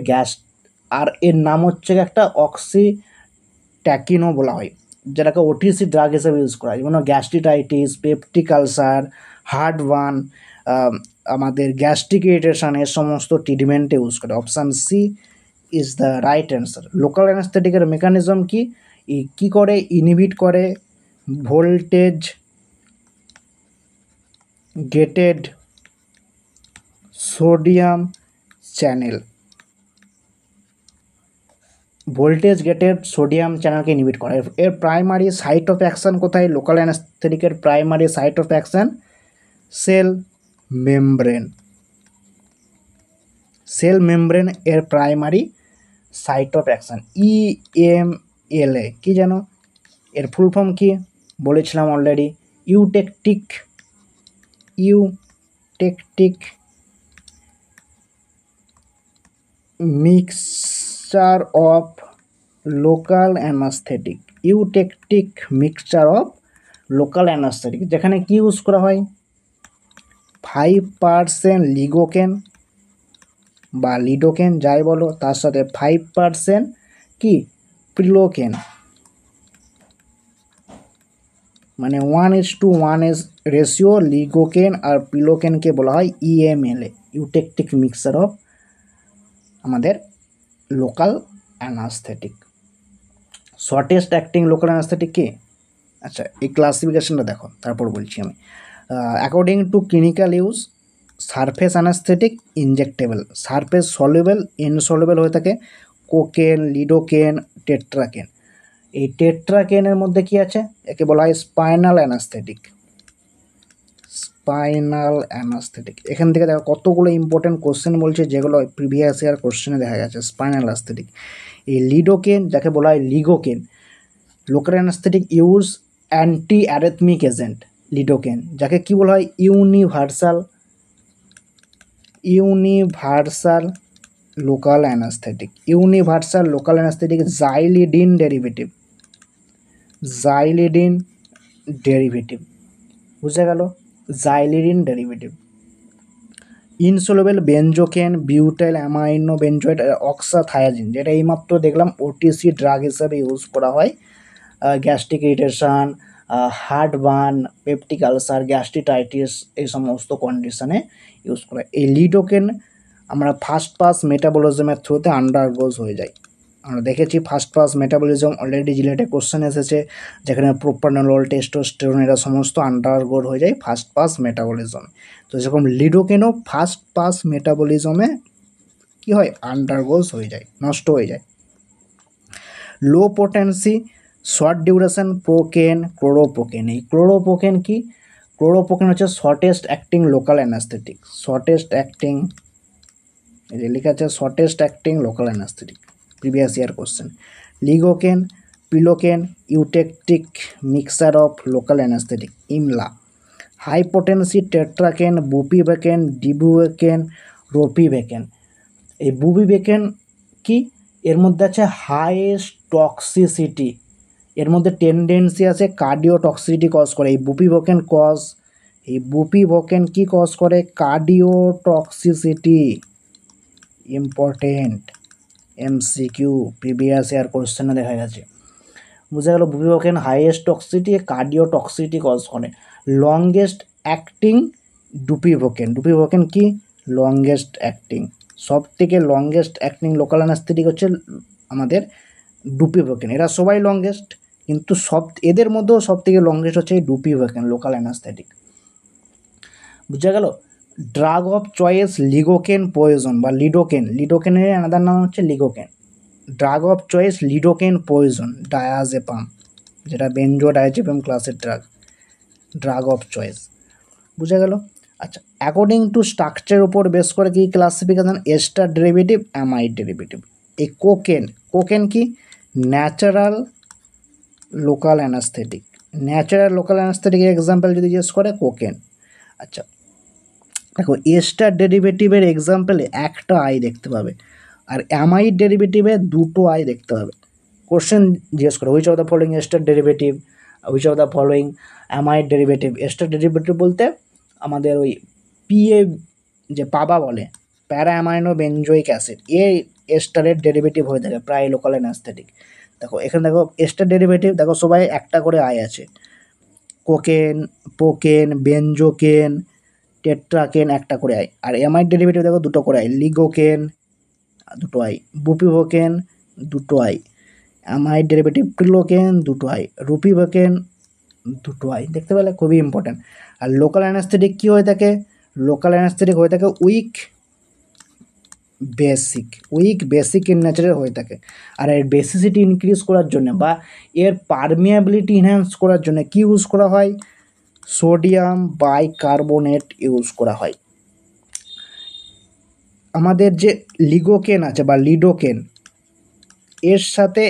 আর এর নাম হচ্ছে একটা অক্সিট্যাকিনো বলা হয়, যেটাকে ওটিসি ড্রাগ হিসেবে ইউজ করা হয়, যেমন গ্যাস্ট্রিটাইটিস, পেপটিক আলসার, হার্টবার্ন, আমাদের গ্যাস্ট্রিক ইরিটেশন, এর সমস্ত ট্রিটমেন্টে ইউজ করে। Option C is the right answer. Local অ্যানাস্থেটিকের মেকানিজম কি করে? ইনহিবিট করে voltage gated sodium channel, voltage gated sodium চ্যানেলকে ইনহিবিট করে। এর প্রাইমারি সাইট অফ অ্যাকশন কোথায়? লোকাল অ্যানাস্থেটিকের primary site of action cell membrane, cell membrane এর primary site of action. EMLA কি জানো? এর ফুল ফর্ম কি বলেছিলাম already, eutectic mixture of local anaesthetic, eutectic mixture of local anaesthetic, যেখানে কি ইউজ করা হয় 5% লিগোকেন বা লিডোকেন যাই বলো, তার সাথে 5% কি প্রিলোকেন, মানে 1:1 রেশিও লিগোকেন আর প্রিলোকেনকে বলা হয় ইএমএলএ, ইউটেকটিক মিক্সার অফ আমাদের local anaesthetic. Shortest acting local anaesthetic কি? আচ্ছা, এই ক্লাসিফিকেশনটা দেখো, তারপর বলছি আমি। According to clinical use, surface anaesthetic injectable, surface soluble insoluble হয়ে থাকে কোকেন, লিডোকেন, টেট্রাকেন। এই টেট্রাকেনের মধ্যে কি আছে? একে বলা হয় স্পাইনাল অ্যানাস্থেটিক। স্পাইনাল অ্যানাস্থেটিক, এখান থেকে দেখো কতগুলো ইম্পর্টেন্ট কোশ্চেন বলছে, যেগুলো প্রিভিয়াস ইয়ার কোশ্চেনে দেখা গেছে। স্পাইনাল অ্যানাস্থেটিক, এই লিডোকেন যাকে বলা হয় lignocaine, local anaesthetic use anti arrhythmic agent. Lidocaine যাকে কি বলা হয় universal local anaesthetic. Universal local anaesthetic xylidine derivative, বুঝে গেল? Xylidine derivative. Insoluble benzocaine, butyl amino benzoate, oxethazaine, যেটা এইমাত্র দেখলাম ওটিসি ড্রাগ হিসাবে ইউজ করা হয় gastric irritation, heartburn, peptic ulcer, gastritis, এই সমস্ত কন্ডিশনে ইউজ করা হয়। এই লিডোকেন আমরা ফার্স্ট পাস মেটাবলিজমের থ্রুতে আন্ডারগোজ হয়ে যায়। আমরা দেখেছি ফার্স্ট পাস মেটাবলিজম অলরেডি জিলেটে কোশ্চেন এসেছে, যেখানে প্রোপ্রানোল, টেস্টোস্টেরন এরা সমস্ত আন্ডারগোড হয়ে যায় ফার্স্ট পাস মেটাবলিজমে। তো সেরকম লিডোকেনও ফার্স্ট পাস মেটাবলিজমে কী হয় আন্ডারগোজ হয়ে যায়, নষ্ট হয়ে যায়। Low potency short duration procaine, chloroprocaine. এই ক্লোরোপোকেন কি? ক্লোরোপোকেন হচ্ছে shortest acting local anaesthetic. Shortest acting, এই যে লেখা আছে shortest acting local anaesthetic, previous year question. Lignocaine, prilocaine, eutectic mixture of local anaesthetic, EMLA. High potency tetracaine, bupivacaine, dibucaine, ropivacaine. এই bupivacaine কি? এর মধ্যে আছে হাইয়েস্ট টক্সিসিটি, এর মধ্যে টেন্ডেন্সি আছে কার্ডিও টক্সিসিটি কজ করে। এই বুপিভেকেন কি কজ করে? Cardio toxicity. Important MCQ, previous year কোশ্চেনে দেখা গেছে। বুঝা গেল? Bupivacaine highest toxicity, cardio toxicity cause করে। লংগেস্ট অ্যাক্টিং ডুপিভেকেন কি? লংগেস্ট অ্যাক্টিং, সব থেকে লংগেস্ট অ্যাক্টিং লোকাল অ্যানাস্থেটিক হচ্ছে আমাদের ডুপিভেকেন। এরা সবাই লংগেস্ট, কিন্তু এদের মধ্যেও সব থেকে লংগেস্ট হচ্ছে এই ডুপিভেকেন লোকাল অ্যানাস্থেটিক। বুঝা গেল? Drug of choice lignocaine poison বা লিডোকেনের আলাদা নাম হচ্ছে lignocaine. Drug of choice lidocaine poison, diazepam, যেটা বেনজোডায়াজেপাম ক্লাসের ড্রাগ অফ চয়েস। বুঝা গেল? আচ্ছা, অ্যাকর্ডিং টু স্ট্রাকচার উপর বেস করে কি classification? Ester derivative, amide derivative. এই কোকেন কি? Natural local anaesthetic. Natural local অ্যানাস্থেটিকের এক্সাম্পল যদি জিজ্ঞেস করে কোকেন। আচ্ছা দেখো, এস্টার ডেরিভেটিভের এক্সাম্পলে একটা আই দেখতে পাবে, আর অ্যামাইড ডেরিভেটিভে দুটো আই দেখতে পাবে। কোশ্চেন জিজ্ঞেস করে which of the following ester derivative, which of the following amide derivative. Ester derivative বলতে আমাদের ওই পিএ যে পাবা বলে, প্যারা অ্যামাইনো বেনজোইক অ্যাসিড, এই এস্টারের ডেরিভেটিভ হয়ে থাকে প্রায় লোকাল অ্যানাস্থেটিক। দেখো এখানে দেখো এস্টার ডেরিভেটিভ, দেখো সবাই একটা করে আই আছে, কোকেন, পোকেন, বেনজোকেন, টেট্রাকেন একটা করে আই। আর অ্যামাইড ডেরিভেটিভ দেখো দুটো করে আই, লিগোকেন দুটো আই, বুপিভেকেন দুটো আই, অ্যামাইড ডেরিভেটিভ প্রিলোকেন দুটো আই, রুপিভেকেন দুটো আই। দেখতে পেলে? খুবই ইম্পর্ট্যান্ট। আর লোকাল অ্যানাস্থেটিক কী হয়ে থাকে? লোকাল অ্যানাস্থেটিক হয়ে থাকে উইক বেসিক ইন নেচারের হয়ে থাকে। আর এর বেসিসিটি ইনক্রিজ করার জন্য বা এর পারমিয়াবিলিটি ইনহ্যান্স করার জন্য কি ইউজ করা হয়? সোডিয়াম বাইকার্বনেট ইউজ করা হয়। আমাদের যে লিগোকেন আছে বা লিডোকেন, এর সাথে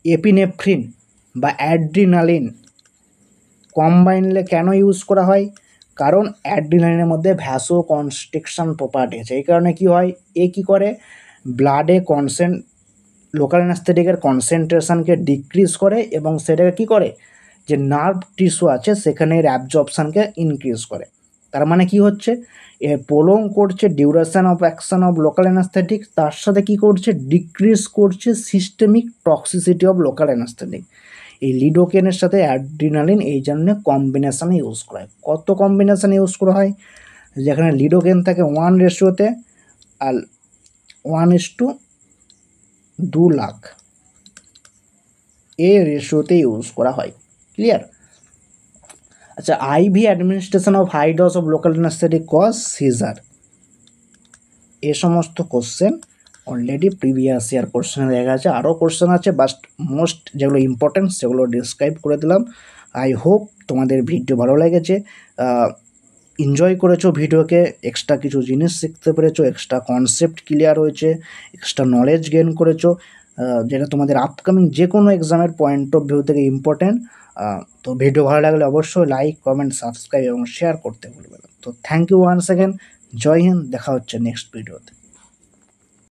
এপিনেফ্রিন বা অ্যাড্রিনালিন কম্বাইনলে কেন ইউজ করা হয়? কারণ অ্যাড্রিনালিনের মধ্যে ভ্যাসো কনস্ট্রিকশন প্রপার্টি আছে। এই কারণে কি হয়, এ কী করে ব্লাডে লোকাল অ্যানাস্থেটিকের কনসেন্ট্রেশনকে ডিক্রিজ করে এবং সেটাকে কী করে যে নার্ভ টিস্যু আছে সেখানের অ্যাবজর্পশানকে ইনক্রিজ করে। তার মানে কি হচ্ছে, এ প্রোলং করছে duration of action of local anaesthetic, তার সাথে কি করছে, ডিক্রিজ করছে systemic toxicity of local anaesthetic. এই লিডোকেনের সাথে অ্যাড্রিনালিন এই জন্য কম্বিনেশানে ইউজ করা হয়। কত কম্বিনেশানে ইউজ করা হয়, যেখানে লিডোকেন থাকে 1:তে আর 1:2 লাখ এই রেশিওতে ইউজ করা হয়। ক্লিয়ার? আচ্ছা, IV administration of high dose of local anaesthetic cause seizure. এ সমস্ত কোশ্চেন অলরেডি প্রিভিয়াস ইয়ার কোশ্চেনে দেখা আছে, আরও কোশ্চেন আছে, বাট মোস্ট যেগুলো ইম্পর্টেন্ট সেগুলো ডিসক্রাইব করে দিলাম। আই হোপ তোমাদের ভিডিও ভালো লেগেছে, এনজয় করেছো ভিডিওকে, এক্সট্রা কিছু জিনিস শিখতে পেরেছো, এক্সট্রা কনসেপ্ট ক্লিয়ার হয়েছে, এক্সট্রা নলেজ গেইন করেছো, যেটা তোমাদের আপকামিং যে কোনো এক্সামের পয়েন্ট অফ ভিউ থেকে ইম্পর্টেন্ট। তো ভিডিও ভালো লাগলে অবশ্যই লাইক, কমেন্ট, সাবস্ক্রাইব এবং শেয়ার করতে ভুলবে না। তো থ্যাংক ইউ ওয়ান্স অ্যাগেন, জয় হিন্দ, দেখা হচ্ছে নেক্সট ভিডিওতে।